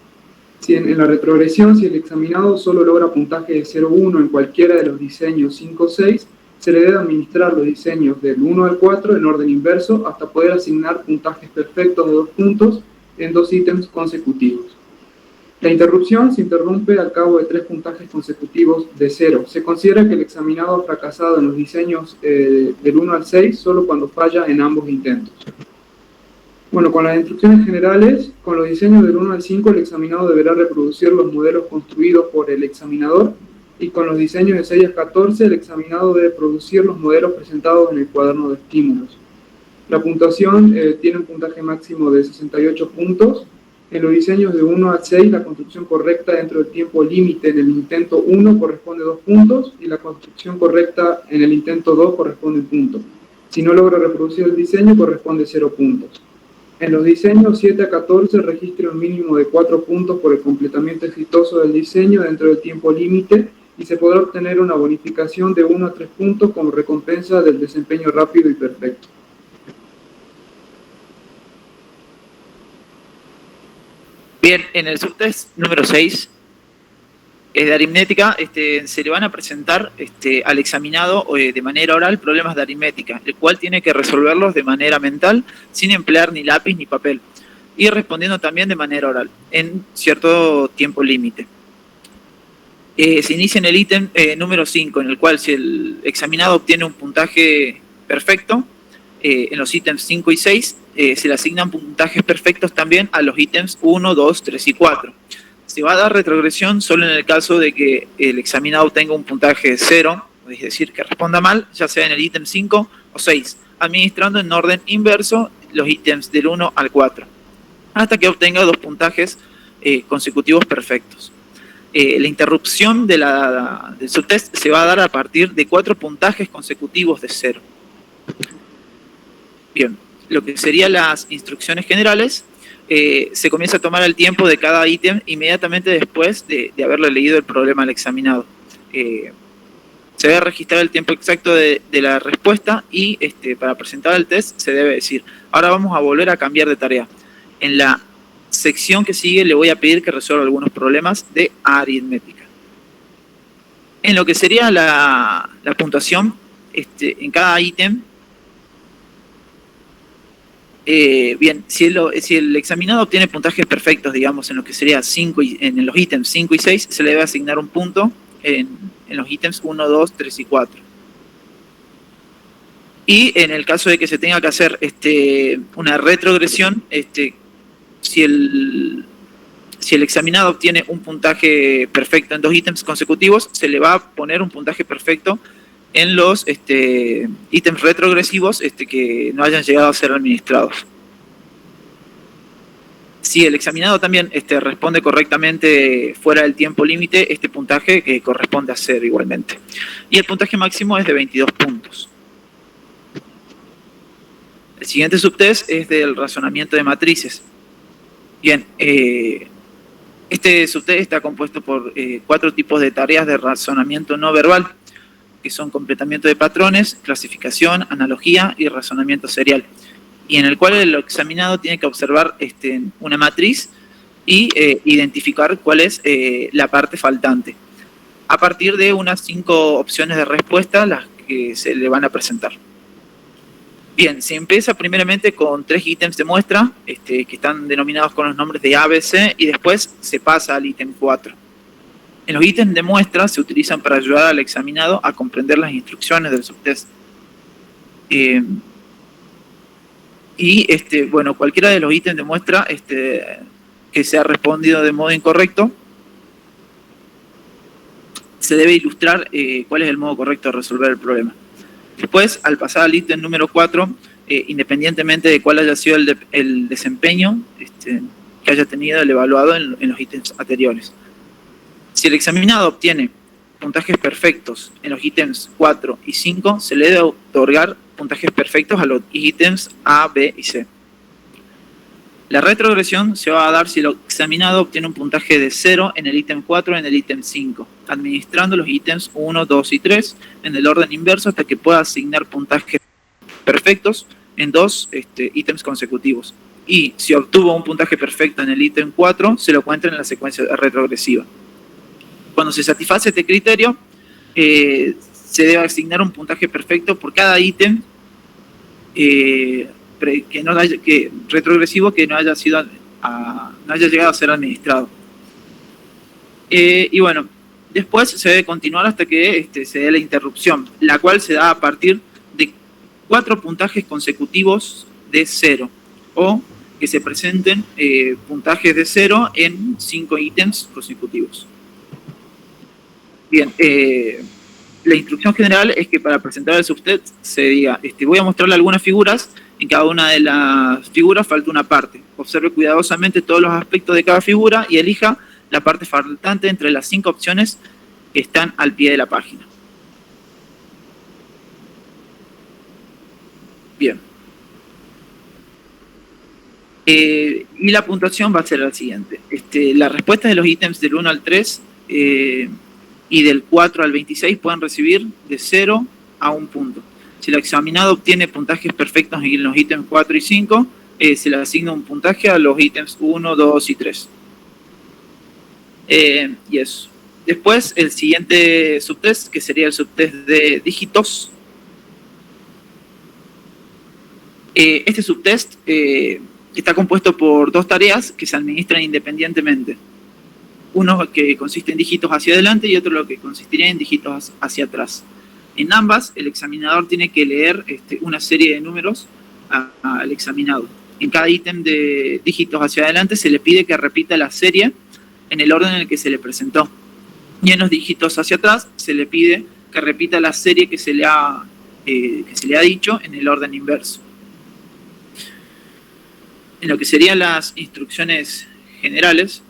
Si en la retrogresión, si el examinado solo logra puntaje de 0 a 1 en cualquiera de los diseños 5 o 6, se le debe administrar los diseños del 1 al 4 en orden inverso hasta poder asignar puntajes perfectos de 2 puntos en 2 ítems consecutivos. La interrupción se interrumpe al cabo de 3 puntajes consecutivos de 0. Se considera que el examinado ha fracasado en los diseños del 1 al 6 solo cuando falla en ambos intentos. Bueno, con las instrucciones generales, con los diseños del 1 al 5 el examinado deberá reproducir los modelos construidos por el examinador, y con los diseños de 6 a 14 el examinado debe producir los modelos presentados en el cuaderno de estímulos. La puntuación tiene un puntaje máximo de 68 puntos. En los diseños de 1 a 6, la construcción correcta dentro del tiempo límite en el intento 1 corresponde 2 puntos, y la construcción correcta en el intento 2 corresponde 1 punto. Si no logra reproducir el diseño, corresponde 0 puntos. En los diseños 7 a 14 registra un mínimo de 4 puntos por el completamiento exitoso del diseño dentro del tiempo límite, y se podrá obtener una bonificación de 1 a 3 puntos como recompensa del desempeño rápido y perfecto. Bien, en el subtest número 6, de aritmética, se le van a presentar al examinado de manera oral problemas de aritmética, el cual tiene que resolverlos de manera mental, sin emplear ni lápiz ni papel, y respondiendo también de manera oral, en cierto tiempo límite. Se inicia en el ítem número 5, en el cual si el examinado obtiene un puntaje perfecto, en los ítems 5 y 6, se le asignan puntajes perfectos también a los ítems 1, 2, 3 y 4. Se va a dar retrogresión solo en el caso de que el examinado obtenga un puntaje de 0, es decir, que responda mal, ya sea en el ítem 5 o 6, administrando en orden inverso los ítems del 1 al 4, hasta que obtenga 2 puntajes consecutivos perfectos. La interrupción del subtest se va a dar a partir de 4 puntajes consecutivos de 0. Bien, lo que serían las instrucciones generales, se comienza a tomar el tiempo de cada ítem inmediatamente después de haberle leído el problema al examinado. Se debe registrar el tiempo exacto de la respuesta, y para presentar el test se debe decir: ahora vamos a volver a cambiar de tarea. En la sección que sigue le voy a pedir que resuelva algunos problemas de aritmética. En lo que sería la puntuación, en cada ítem, bien, si el examinado obtiene puntajes perfectos, digamos, en lo que sería 5 en los ítems 5 y 6, se le debe asignar un punto en los ítems 1, 2, 3 y 4. Y en el caso de que se tenga que hacer una retrogresión, si el examinado obtiene un puntaje perfecto en 2 ítems consecutivos, se le va a poner un puntaje perfecto en los ítems retrogresivos que no hayan llegado a ser administrados. Si el examinado también responde correctamente fuera del tiempo límite, este puntaje que corresponde a 0 igualmente. Y el puntaje máximo es de 22 puntos. El siguiente subtest es del razonamiento de matrices. Bien, este subtest está compuesto por 4 tipos de tareas de razonamiento no verbal, que son completamiento de patrones, clasificación, analogía y razonamiento serial, y en el cual el examinado tiene que observar una matriz y identificar cuál es la parte faltante, a partir de unas 5 opciones de respuesta las que se le van a presentar. Bien, se empieza primeramente con 3 ítems de muestra, que están denominados con los nombres de A, B, C, y después se pasa al ítem 4. En los ítems de muestra se utilizan para ayudar al examinado a comprender las instrucciones del subtest. Bueno, cualquiera de los ítems de muestra que sea respondido de modo incorrecto, se debe ilustrar cuál es el modo correcto de resolver el problema. Después, al pasar al ítem número 4, independientemente de cuál haya sido el desempeño que haya tenido el evaluado en los ítems anteriores. Si el examinado obtiene puntajes perfectos en los ítems 4 y 5, se le debe otorgar puntajes perfectos a los ítems A, B y C. La retrogresión se va a dar si el examinado obtiene un puntaje de 0 en el ítem 4 y en el ítem 5, administrando los ítems 1, 2 y 3 en el orden inverso hasta que pueda asignar puntajes perfectos en 2 ítems consecutivos. Y si obtuvo un puntaje perfecto en el ítem 4, se lo cuenta en la secuencia retrogresiva. Cuando se satisface este criterio, se debe asignar un puntaje perfecto por cada ítem retrogresivo que no haya llegado a ser administrado. Y bueno, después se debe continuar hasta que se dé la interrupción, la cual se da a partir de 4 puntajes consecutivos de 0, o que se presenten puntajes de 0 en 5 ítems consecutivos. Bien, la instrucción general es que para presentar el subtest se diga, voy a mostrarle algunas figuras, en cada una de las figuras falta una parte. Observe cuidadosamente todos los aspectos de cada figura y elija la parte faltante entre las 5 opciones que están al pie de la página. Bien. Y la puntuación va a ser la siguiente. Las respuestas de los ítems del 1 al 3 y del 4 al 26 pueden recibir de 0 a 1 punto. Si el examinado obtiene puntajes perfectos en los ítems 4 y 5, se le asigna un puntaje a los ítems 1, 2 y 3. Y eso. Después, el siguiente subtest, que sería el subtest de dígitos. Este subtest está compuesto por 2 tareas que se administran independientemente. Uno que consiste en dígitos hacia adelante y otro lo que consistiría en dígitos hacia atrás. En ambas, el examinador tiene que leer una serie de números al examinado. En cada ítem de dígitos hacia adelante se le pide que repita la serie en el orden en el que se le presentó. Y en los dígitos hacia atrás se le pide que repita la serie que se le ha dicho en el orden inverso. En lo que serían las instrucciones generales,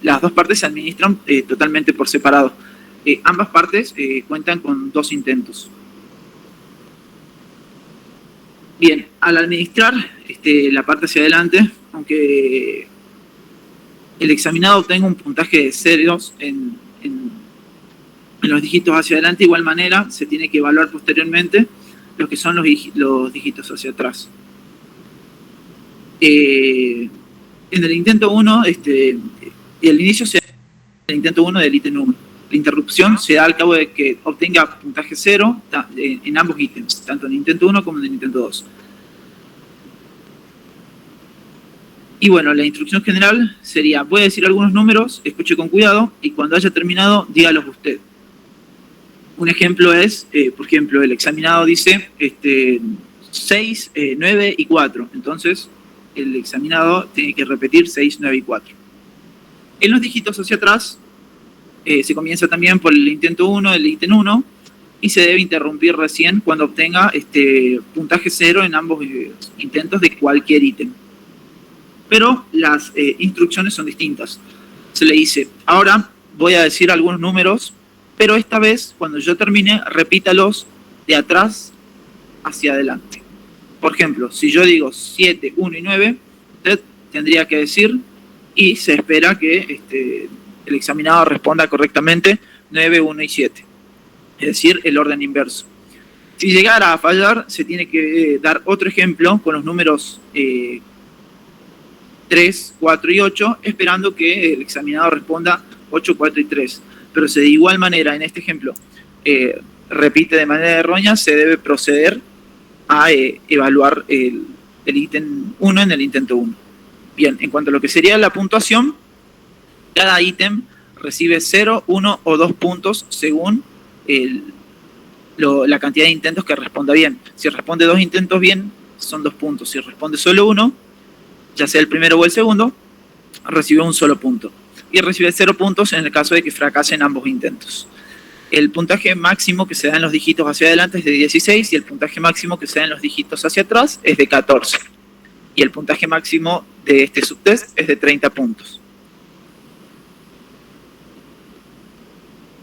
las 2 partes se administran totalmente por separado. Ambas partes cuentan con 2 intentos. Bien, al administrar la parte hacia adelante, aunque el examinado obtenga un puntaje de 0 en los dígitos hacia adelante, de igual manera se tiene que evaluar posteriormente lo que son los dígitos hacia atrás. En el intento 1, el inicio se da en el intento 1 del ítem 1. La interrupción se da al cabo de que obtenga puntaje 0 en ambos ítems, tanto en el intento 1 como en el intento 2. Y bueno, la instrucción general sería, voy a decir algunos números, escuche con cuidado, y cuando haya terminado, dígalos usted. Un ejemplo es, por ejemplo, el examinado dice 6, 9 y 4. Entonces, el examinado tiene que repetir 6, 9 y 4. En los dígitos hacia atrás, se comienza también por el intento 1, el ítem 1, y se debe interrumpir recién cuando obtenga puntaje 0 en ambos intentos de cualquier ítem. Pero las instrucciones son distintas. Se le dice, ahora voy a decir algunos números, pero esta vez, cuando yo termine, repítalos de atrás hacia adelante. Por ejemplo, si yo digo 7, 1 y 9, usted tendría que decir, y se espera que el examinado responda correctamente 9, 1 y 7. Es decir, el orden inverso. Si llegara a fallar, se tiene que dar otro ejemplo con los números 3, 4 y 8, esperando que el examinado responda 8, 4 y 3. Pero si de igual manera, en este ejemplo, repite de manera errónea, se debe proceder a evaluar el ítem 1 en el intento 1. Bien, en cuanto a lo que sería la puntuación, cada ítem recibe 0, 1 o 2 puntos según la cantidad de intentos que responda bien. Si responde 2 intentos bien, son 2 puntos. Si responde solo 1, ya sea el primero o el segundo, recibe un solo punto. Y recibe 0 puntos en el caso de que fracasen ambos intentos. El puntaje máximo que se da en los dígitos hacia adelante es de 16 y el puntaje máximo que se da en los dígitos hacia atrás es de 14. Y el puntaje máximo de este subtest es de 30 puntos.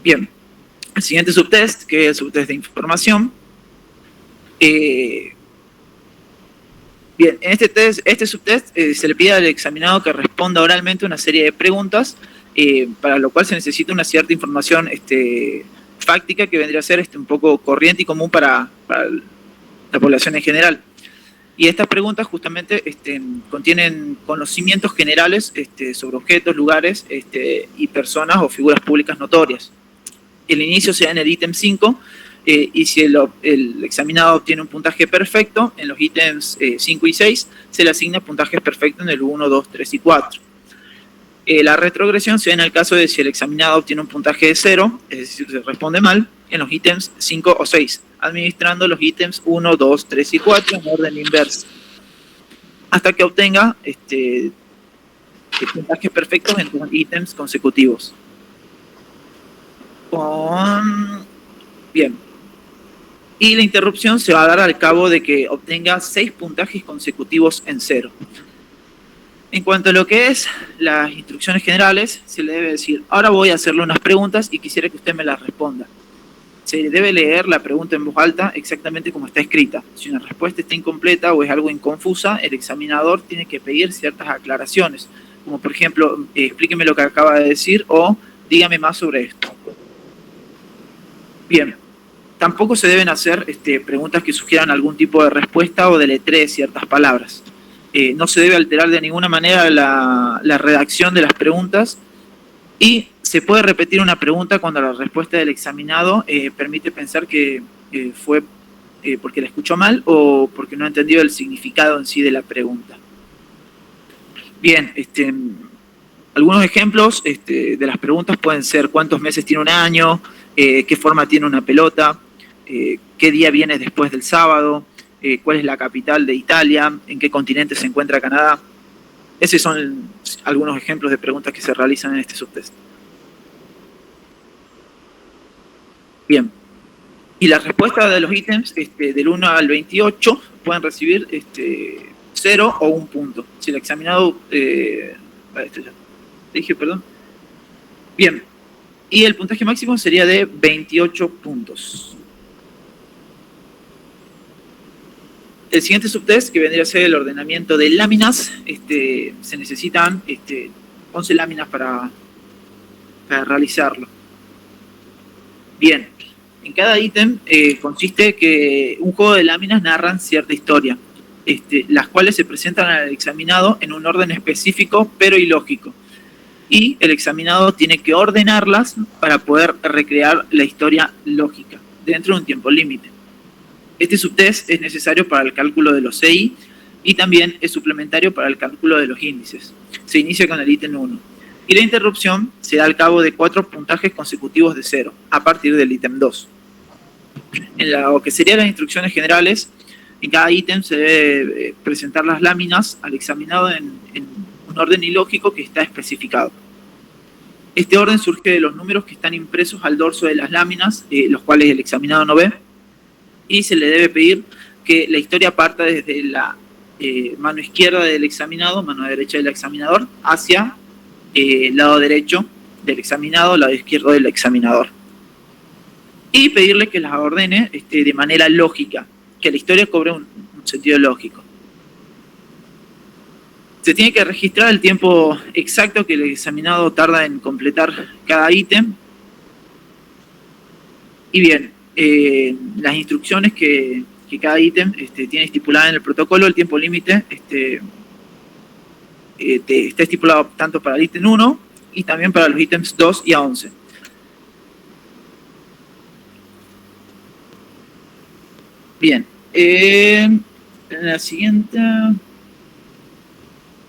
Bien, el siguiente subtest, que es el subtest de información. Bien, en este subtest se le pide al examinado que responda oralmente una serie de preguntas, para lo cual se necesita una cierta información fáctica que vendría a ser un poco corriente y común para la población en general. Y estas preguntas justamente contienen conocimientos generales sobre objetos, lugares y personas o figuras públicas notorias. El inicio se da en el ítem 5 y si el examinado obtiene un puntaje perfecto, en los ítems 5 y 6 se le asigna puntajes perfectos en el 1, 2, 3 y 4. La retrogresión se da en el caso de si el examinado obtiene un puntaje de 0, es decir, se responde mal, en los ítems 5 o 6, administrando los ítems 1, 2, 3 y 4 en orden inverso, hasta que obtenga puntajes perfectos en los ítems consecutivos. Bien. Y la interrupción se va a dar al cabo de que obtenga 6 puntajes consecutivos en 0. En cuanto a lo que es las instrucciones generales, se le debe decir, ahora voy a hacerle unas preguntas y quisiera que usted me las responda. Se debe leer la pregunta en voz alta exactamente como está escrita. Si una respuesta está incompleta o es algo inconfusa, el examinador tiene que pedir ciertas aclaraciones, como por ejemplo, explíqueme lo que acaba de decir o dígame más sobre esto. Bien, tampoco se deben hacer preguntas que sugieran algún tipo de respuesta o deletree ciertas palabras. No se debe alterar de ninguna manera la redacción de las preguntas y se puede repetir una pregunta cuando la respuesta del examinado permite pensar que fue porque la escuchó mal o porque no ha entendido el significado en sí de la pregunta. Bien, algunos ejemplos de las preguntas pueden ser ¿cuántos meses tiene un año? ¿Qué forma tiene una pelota? ¿Qué día viene después del sábado? ¿Cuál es la capital de Italia? ¿En qué continente se encuentra Canadá? Esos son algunos ejemplos de preguntas que se realizan en este subtest. Bien. Y las respuestas de los ítems del 1 al 28 pueden recibir 0 o 1 punto. Si el examinado... dije, perdón. Bien. Y el puntaje máximo sería de 28 puntos. El siguiente subtest, que vendría a ser el ordenamiento de láminas, se necesitan 11 láminas para realizarlo. Bien, en cada ítem consiste que un juego de láminas narran cierta historia, las cuales se presentan al examinado en un orden específico pero ilógico. Y el examinado tiene que ordenarlas para poder recrear la historia lógica dentro de un tiempo límite. Este subtest es necesario para el cálculo de los CI y también es suplementario para el cálculo de los índices. Se inicia con el ítem 1. Y la interrupción se da al cabo de 4 puntajes consecutivos de 0, a partir del ítem 2. En lo que serían las instrucciones generales, en cada ítem se debe presentar las láminas al examinado en un orden ilógico que está especificado. Este orden surge de los números que están impresos al dorso de las láminas, los cuales el examinado no ve, y se le debe pedir que la historia parta desde la mano izquierda del examinado, mano derecha del examinador, hacia el lado derecho del examinado, lado izquierdo del examinador. Y pedirle que las ordene de manera lógica, que la historia cobre un sentido lógico. Se tiene que registrar el tiempo exacto que el examinado tarda en completar cada ítem. Y bien, las instrucciones que cada ítem tiene estipulada en el protocolo, el tiempo límite está estipulado tanto para el ítem 1 y también para los ítems 2 y a 11. Bien, en la siguiente...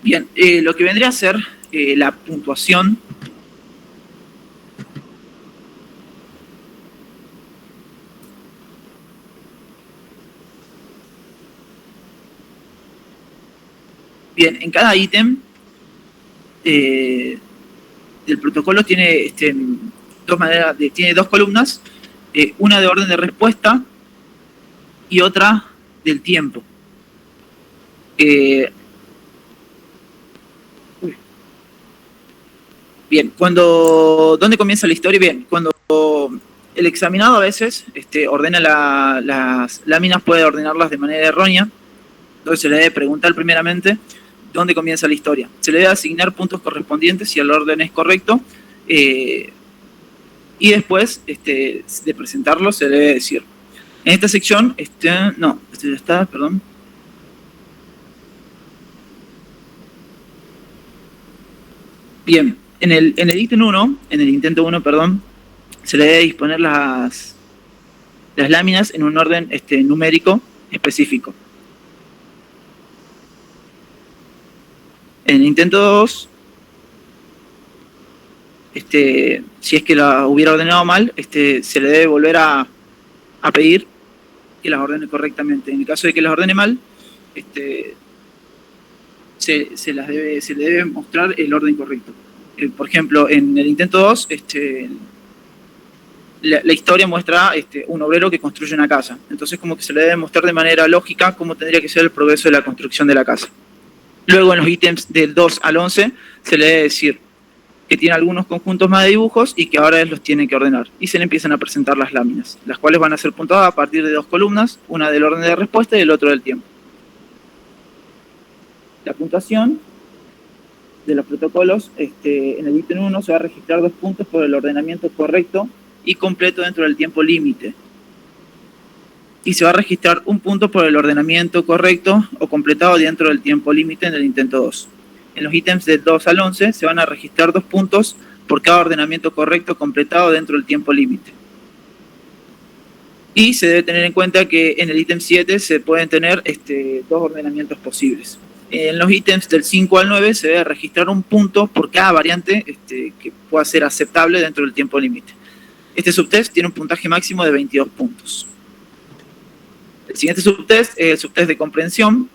Bien, lo que vendría a ser la puntuación. Bien, en cada ítem del protocolo tiene tiene dos columnas, una de orden de respuesta y otra del tiempo. Bien, ¿dónde comienza la historia? Bien, cuando el examinado a veces ordena las láminas, puede ordenarlas de manera errónea, entonces se le debe preguntar primeramente dónde comienza la historia. Se le debe asignar puntos correspondientes si el orden es correcto, y después de presentarlo se le debe decir. En esta sección, ya está, perdón. Bien, en el ítem 1, en el intento 1, perdón, se le debe disponer las láminas en un orden numérico específico. En el intento 2, si es que la hubiera ordenado mal, se le debe volver a pedir que las ordene correctamente. En el caso de que las ordene mal, se le debe mostrar el orden correcto. Por ejemplo, en el intento 2, la historia muestra un obrero que construye una casa. Entonces, como que se le debe mostrar de manera lógica cómo tendría que ser el progreso de la construcción de la casa. Luego, en los ítems del 2 al 11, se le debe decir que tiene algunos conjuntos más de dibujos y que ahora él los tiene que ordenar. Y se le empiezan a presentar las láminas, las cuales van a ser puntuadas a partir de dos columnas, una del orden de respuesta y el otro del tiempo. La puntuación de los protocolos, en el ítem 1 se va a registrar 2 puntos por el ordenamiento correcto y completo dentro del tiempo límite. Y se va a registrar 1 punto por el ordenamiento correcto o completado dentro del tiempo límite en el intento 2. En los ítems del 2 al 11 se van a registrar 2 puntos por cada ordenamiento correcto completado dentro del tiempo límite. Y se debe tener en cuenta que en el ítem 7 se pueden tener 2 ordenamientos posibles. En los ítems del 5 al 9 se debe registrar 1 punto por cada variante que pueda ser aceptable dentro del tiempo límite. Este subtest tiene un puntaje máximo de 22 puntos. El siguiente subtest es el subtest de comprensión,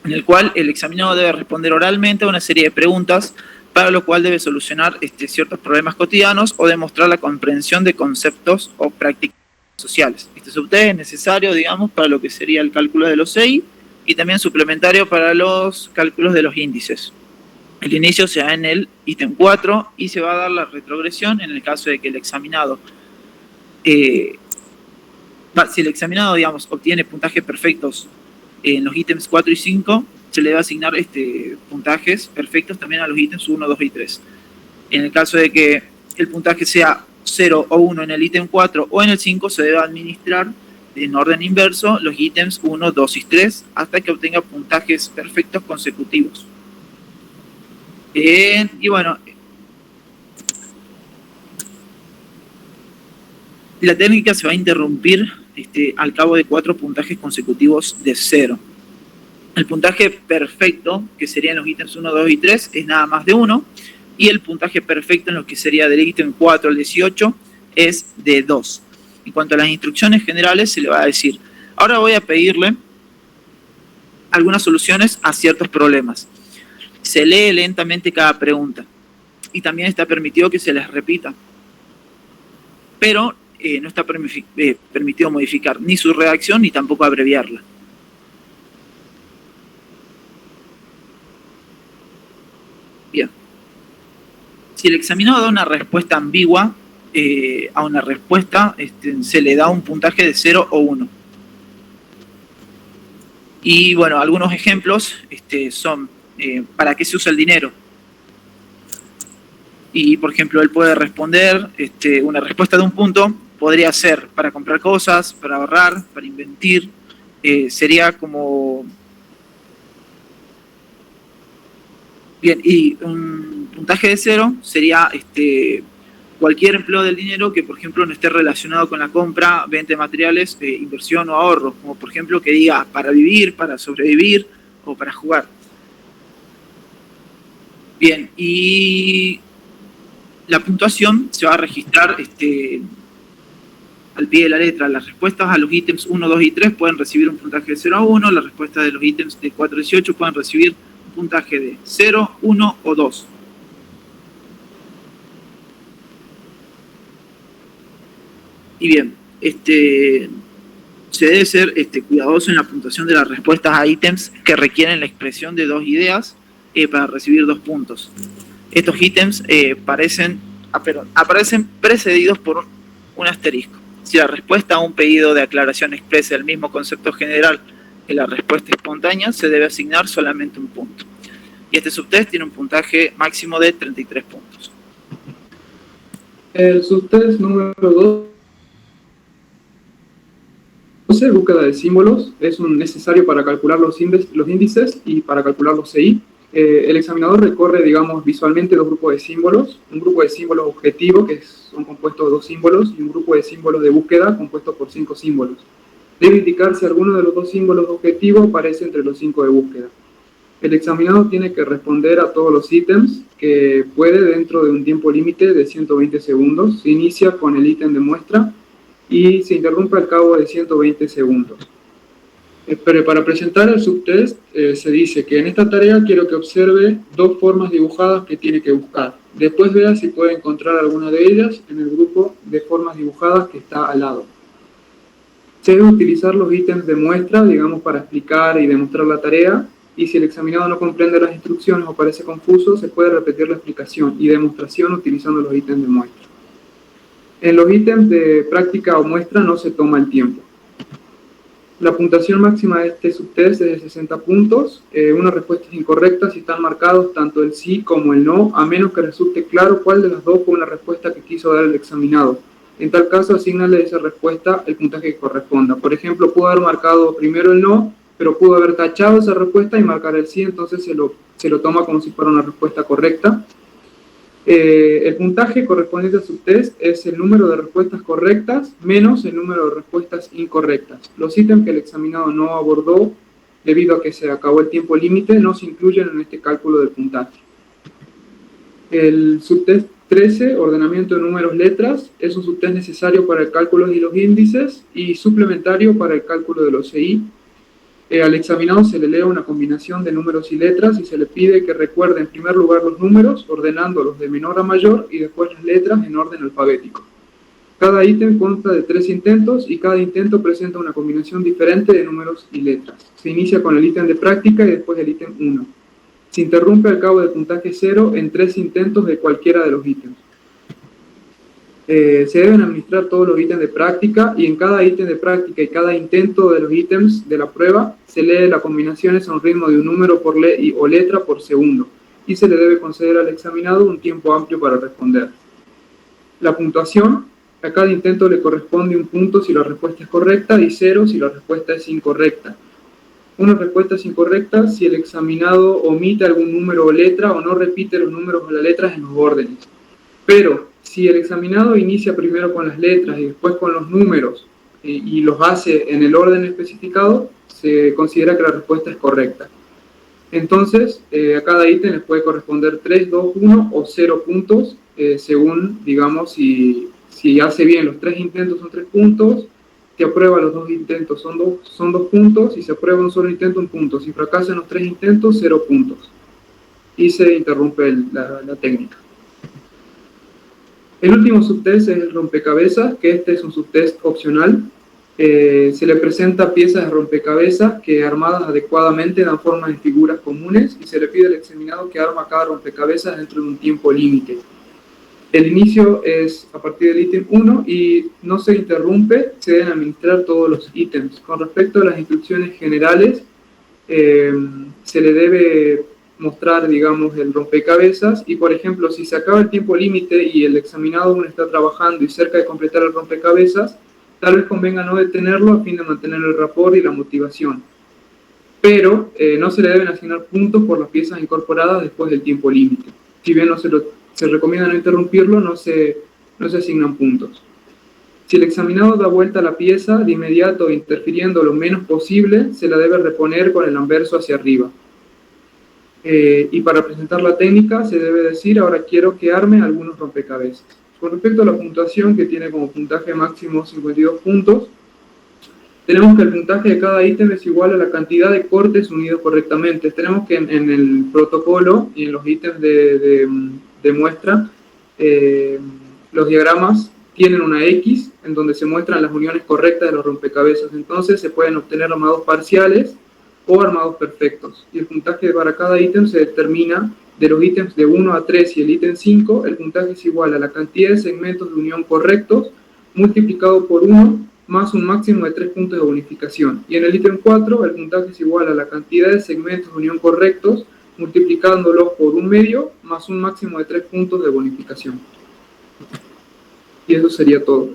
en el cual el examinado debe responder oralmente a una serie de preguntas, para lo cual debe solucionar ciertos problemas cotidianos o demostrar la comprensión de conceptos o prácticas sociales. Este subtest es necesario, digamos, para lo que sería el cálculo de los CI y también suplementario para los cálculos de los índices. El inicio se da en el ítem 4 y se va a dar la retrogresión en el caso de que el examinado, si el examinado, digamos, obtiene puntajes perfectos en los ítems 4 y 5, se le va a asignar puntajes perfectos también a los ítems 1, 2 y 3. En el caso de que el puntaje sea 0 o 1 en el ítem 4 o en el 5, se debe administrar en orden inverso los ítems 1, 2 y 3 hasta que obtenga puntajes perfectos consecutivos. Y bueno, la técnica se va a interrumpir al cabo de 4 puntajes consecutivos de 0. El puntaje perfecto, que sería en los ítems 1, 2 y 3, es nada más de 1, y el puntaje perfecto en lo que sería del ítem 4 al 18 es de 2. En cuanto a las instrucciones generales, se le va a decir: ahora voy a pedirle algunas soluciones a ciertos problemas. Se lee lentamente cada pregunta y también está permitido que se les repita, pero no está permitido modificar ni su redacción ni tampoco abreviarla. Bien. Si el examinado da una respuesta ambigua a una respuesta, se le da un puntaje de 0 o 1. Y bueno, algunos ejemplos son ¿para qué se usa el dinero? Y por ejemplo, él puede responder una respuesta de 1 punto, podría ser para comprar cosas, para ahorrar, para invertir. Sería como... Bien, y un puntaje de 0 sería cualquier empleo del dinero que, por ejemplo, no esté relacionado con la compra, venta de materiales, inversión o ahorro, como por ejemplo que diga para vivir, para sobrevivir o para jugar. Bien, y la puntuación se va a registrar al pie de la letra. Las respuestas a los ítems 1, 2 y 3 pueden recibir un puntaje de 0 a 1, las respuestas de los ítems de 4 a 18 pueden recibir un puntaje de 0, 1 o 2. Y bien, se debe ser cuidadoso en la puntuación de las respuestas a ítems que requieren la expresión de 2 ideas para recibir 2 puntos. Estos ítems aparecen precedidos por un asterisco. Si la respuesta a un pedido de aclaración expresa el mismo concepto general que la respuesta espontánea, se debe asignar solamente un punto. Y este subtest tiene un puntaje máximo de 33 puntos. El subtest número 12, búsqueda de símbolos, es necesario para calcular los índices y para calcular los CI. El examinador recorre, digamos, visualmente 2 grupos de símbolos, un grupo de símbolos objetivo, que son compuestos de 2 símbolos, y un grupo de símbolos de búsqueda, compuesto por 5 símbolos. Debe indicar si alguno de los 2 símbolos objetivos aparece entre los 5 de búsqueda. El examinado tiene que responder a todos los ítems que puede dentro de un tiempo límite de 120 segundos. Se inicia con el ítem de muestra y se interrumpe al cabo de 120 segundos. Pero para presentar el subtest se dice que en esta tarea quiero que observe 2 formas dibujadas que tiene que buscar. Después vea si puede encontrar alguna de ellas en el grupo de formas dibujadas que está al lado. Se debe utilizar los ítems de muestra, digamos, para explicar y demostrar la tarea, y si el examinado no comprende las instrucciones o parece confuso, se puede repetir la explicación y demostración utilizando los ítems de muestra. En los ítems de práctica o muestra no se toma el tiempo. La puntuación máxima de este subtest es de 60 puntos. Unas respuestas incorrectas si están marcados tanto el sí como el no, a menos que resulte claro cuál de las dos fue una respuesta que quiso dar el examinado. En tal caso, asignale a esa respuesta el puntaje que corresponda. Por ejemplo, pudo haber marcado primero el no, pero pudo haber tachado esa respuesta y marcar el sí, entonces se lo toma como si fuera una respuesta correcta. El puntaje correspondiente al subtest es el número de respuestas correctas menos el número de respuestas incorrectas. Los ítems que el examinado no abordó debido a que se acabó el tiempo límite no se incluyen en este cálculo del puntaje. El subtest 13, ordenamiento de números letras, es un subtest necesario para el cálculo de los índices y suplementario para el cálculo de los CI. Al examinado se le lee una combinación de números y letras y se le pide que recuerde en primer lugar los números, ordenándolos de menor a mayor, y después las letras en orden alfabético. Cada ítem consta de 3 intentos y cada intento presenta una combinación diferente de números y letras. Se inicia con el ítem de práctica y después el ítem 1. Se interrumpe al cabo del puntaje 0 en 3 intentos de cualquiera de los ítems. Se deben administrar todos los ítems de práctica y en cada ítem de práctica y cada intento de los ítems de la prueba se lee las combinaciones a un ritmo de un número por o letra por segundo y se le debe conceder al examinado un tiempo amplio para responder. La puntuación: a cada intento le corresponde un punto si la respuesta es correcta y 0 si la respuesta es incorrecta. Una respuesta es incorrecta si el examinado omite algún número o letra o no repite los números o las letras en los órdenes. Pero si el examinado inicia primero con las letras y después con los números y los hace en el orden especificado, se considera que la respuesta es correcta. Entonces, a cada ítem les puede corresponder 3, 2, 1 o 0 puntos, según, digamos, si hace bien los 3 intentos son 3 puntos, si aprueba los 2 intentos son 2 puntos, si se aprueba un solo intento, 1 punto, si fracasan los 3 intentos, 0 puntos. Y se interrumpe la técnica. El último subtest es el rompecabezas, que este es un subtest opcional. Se le presenta piezas de rompecabezas que armadas adecuadamente dan forma de figuras comunes y se le pide al examinado que arma cada rompecabezas dentro de un tiempo límite. El inicio es a partir del ítem 1 y no se interrumpe, se deben administrar todos los ítems. Con respecto a las instrucciones generales, se le debe mostrar, digamos, el rompecabezas y, por ejemplo, si se acaba el tiempo límite y el examinado aún está trabajando y cerca de completar el rompecabezas, tal vez convenga no detenerlo a fin de mantener el rapport y la motivación. Pero no se le deben asignar puntos por las piezas incorporadas después del tiempo límite. Si bien se recomienda no interrumpirlo, no se asignan puntos. Si el examinado da vuelta a la pieza de inmediato interfiriendo lo menos posible, se la debe reponer con el anverso hacia arriba. Y para presentar la técnica se debe decir: ahora quiero que arme algunos rompecabezas. Con respecto a la puntuación, que tiene como puntaje máximo 52 puntos, tenemos que el puntaje de cada ítem es igual a la cantidad de cortes unidos correctamente. Tenemos que en el protocolo y en los ítems de muestra, los diagramas tienen una X en donde se muestran las uniones correctas de los rompecabezas. Entonces se pueden obtener armados parciales o armados perfectos. Y el puntaje para cada ítem se determina de los ítems de 1 a 3 y el ítem 5. El puntaje es igual a la cantidad de segmentos de unión correctos multiplicado por 1 más un máximo de 3 puntos de bonificación. Y en el ítem 4 el puntaje es igual a la cantidad de segmentos de unión correctos multiplicándolos por un medio más un máximo de 3 puntos de bonificación. Y eso sería todo.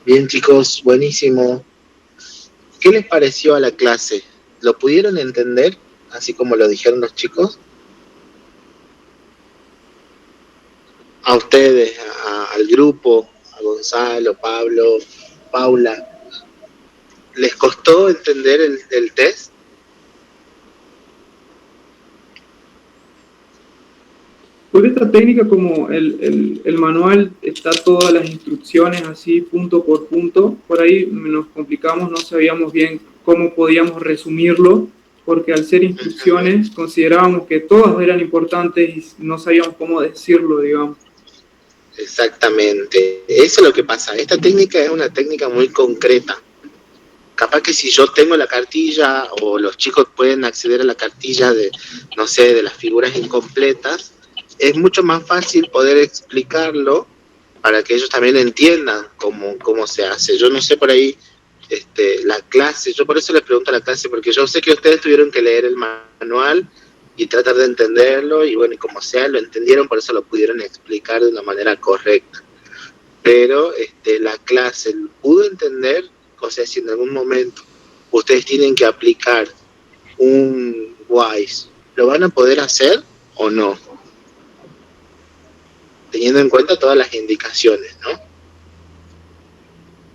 Bien, chicos, buenísimo. ¿Qué les pareció a la clase? ¿Lo pudieron entender, así como lo dijeron los chicos? A ustedes, al grupo, a Gonzalo, Pablo, Paula, ¿les costó entender el test? Por esta técnica, como el manual está todas las instrucciones así punto por punto, por ahí nos complicamos, no sabíamos bien cómo podíamos resumirlo, porque al ser instrucciones considerábamos que todas eran importantes y no sabíamos cómo decirlo, digamos. Exactamente, eso es lo que pasa. Esta técnica es una técnica muy concreta. Capaz que si yo tengo la cartilla o los chicos pueden acceder a la cartilla de, no sé, de las figuras incompletas, es mucho más fácil poder explicarlo para que ellos también entiendan cómo se hace. Yo no sé por ahí la clase, yo por eso les pregunto a la clase, porque yo sé que ustedes tuvieron que leer el manual y tratar de entenderlo, y bueno, y como sea, lo entendieron, por eso lo pudieron explicar de una manera correcta. Pero la clase pudo entender, o sea, si en algún momento ustedes tienen que aplicar un WISE, ¿lo van a poder hacer o no? Teniendo en cuenta todas las indicaciones, ¿no?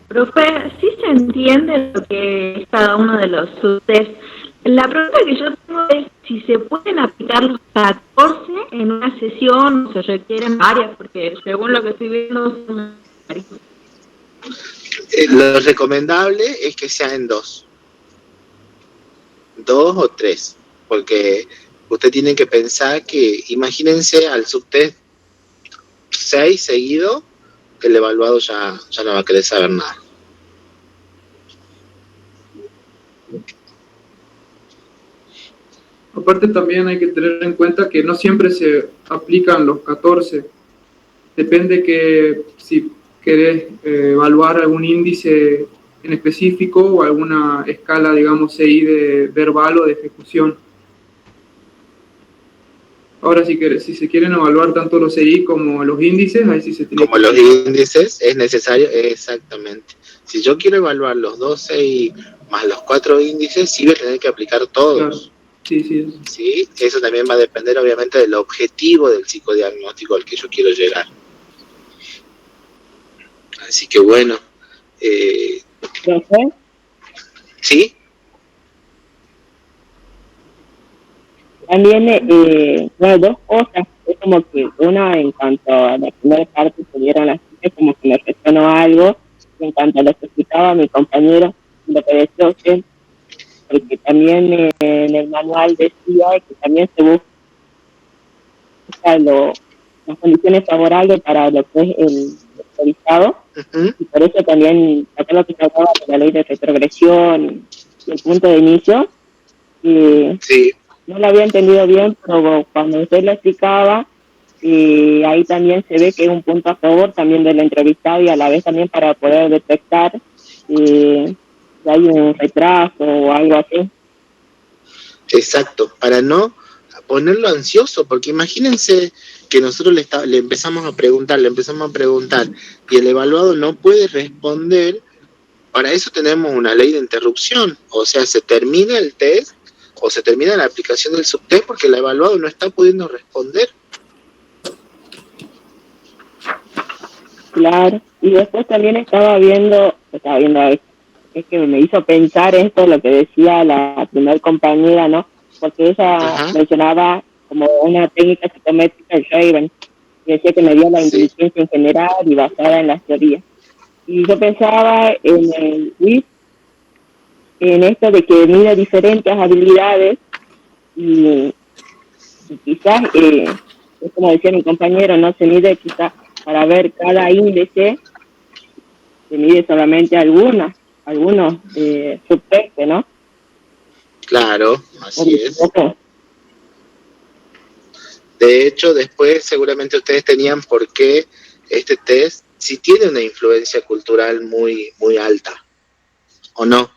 Profe, sí se entiende lo que es cada uno de los subtests. La pregunta que yo tengo es si se pueden aplicar los 14 en una sesión o se requieren varias, porque según lo que estoy viendo son varios. Lo recomendable es que sea en 2 o 3, porque usted tiene que pensar que, imagínense al subtest 6 seguido, que el evaluado ya no va a querer saber nada. Aparte también hay que tener en cuenta que no siempre se aplican los 14. Depende que si querés evaluar algún índice en específico o alguna escala, digamos, CI de verbal o de ejecución. Ahora, si se quieren evaluar tanto los CI como los índices, ahí sí se tiene como los índices, es necesario, exactamente. Si yo quiero evaluar los 2 CI más los 4 índices, sí voy a tener que aplicar todos. Claro. Sí. Sí, eso también va a depender, obviamente, del objetivo del psicodiagnóstico al que yo quiero llegar. Así que bueno. ¿Profe? ¿Sí? También, bueno, dos cosas. Es como que una, en cuanto a la primera parte que dieron las chicas, como que me resonó algo. Y en cuanto a lo que explicaba mi compañero, lo que decía usted, porque también en el manual decía que también se busca las condiciones favorables para lo que es el autorizado, y por eso también acá lo que se hablaba de la ley de retrogresión y el punto de inicio, sí. No lo había entendido bien, pero cuando usted lo explicaba, ahí también se ve que es un punto a favor también del entrevistado y a la vez también para poder detectar si hay un retraso o algo así. Exacto, para no ponerlo ansioso, porque imagínense que nosotros le empezamos a preguntar y el evaluado no puede responder. Para eso tenemos una ley de interrupción, o sea, se termina el test o se termina la aplicación del subtest porque el evaluado no está pudiendo responder. Claro, y después también estaba viendo es que me hizo pensar esto, lo que decía la primer compañera, ¿no? Porque ella mencionaba como una técnica psicométrica el Raven, y decía que medía la inteligencia en general y basada en las teorías. Y yo pensaba en el WIS, en esto de que mide diferentes habilidades y quizás, es como decía mi compañero, no se mide quizás para ver cada índice, se mide solamente algunos subtestes, ¿no? Claro, así es. De hecho, después seguramente ustedes tenían por qué este test si tiene una influencia cultural muy, muy alta, ¿o no?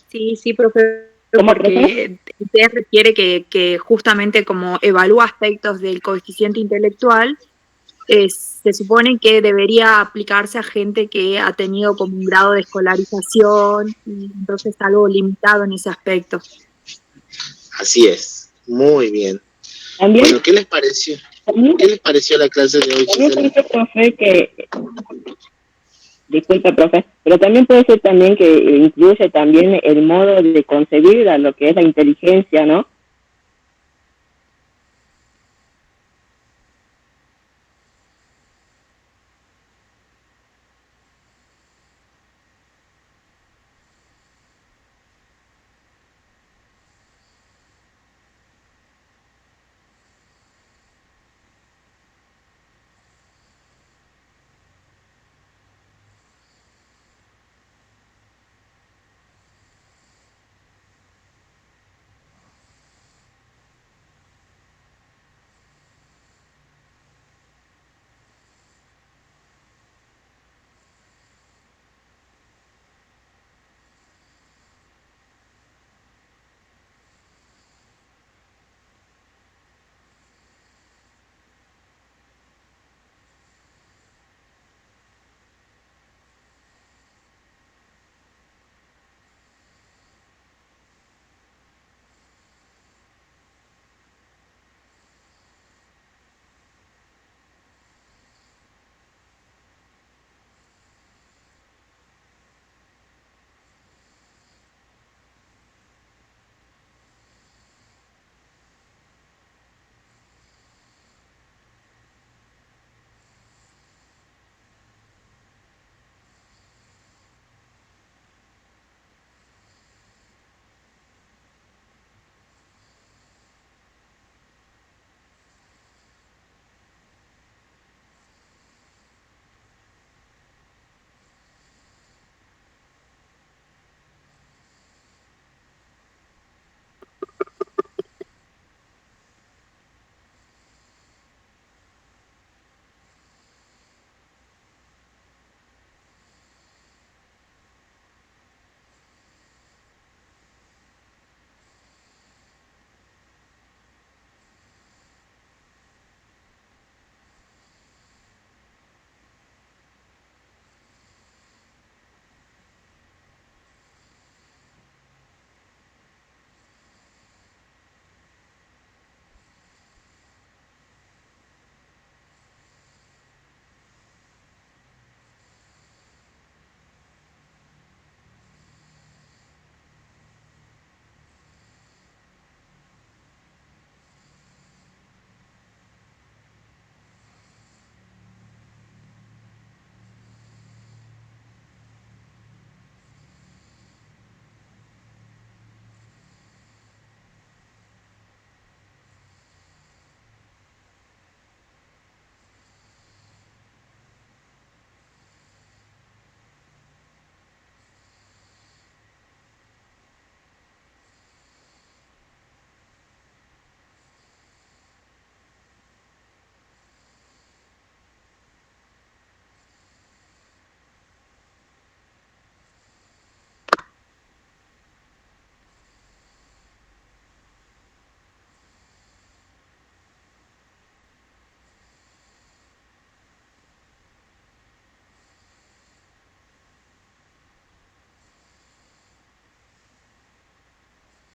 Sí, profe, porque el test requiere que justamente como evalúa aspectos del coeficiente intelectual, se supone que debería aplicarse a gente que ha tenido como un grado de escolarización, y entonces algo limitado en ese aspecto. Así es, muy bien. ¿También? Bueno, ¿qué les pareció? ¿Qué les pareció la clase de hoy, También Gisela? pienso, profe, que... Disculpa, profe, pero también puede ser también que incluye también el modo de concebir a lo que es la inteligencia, ¿no?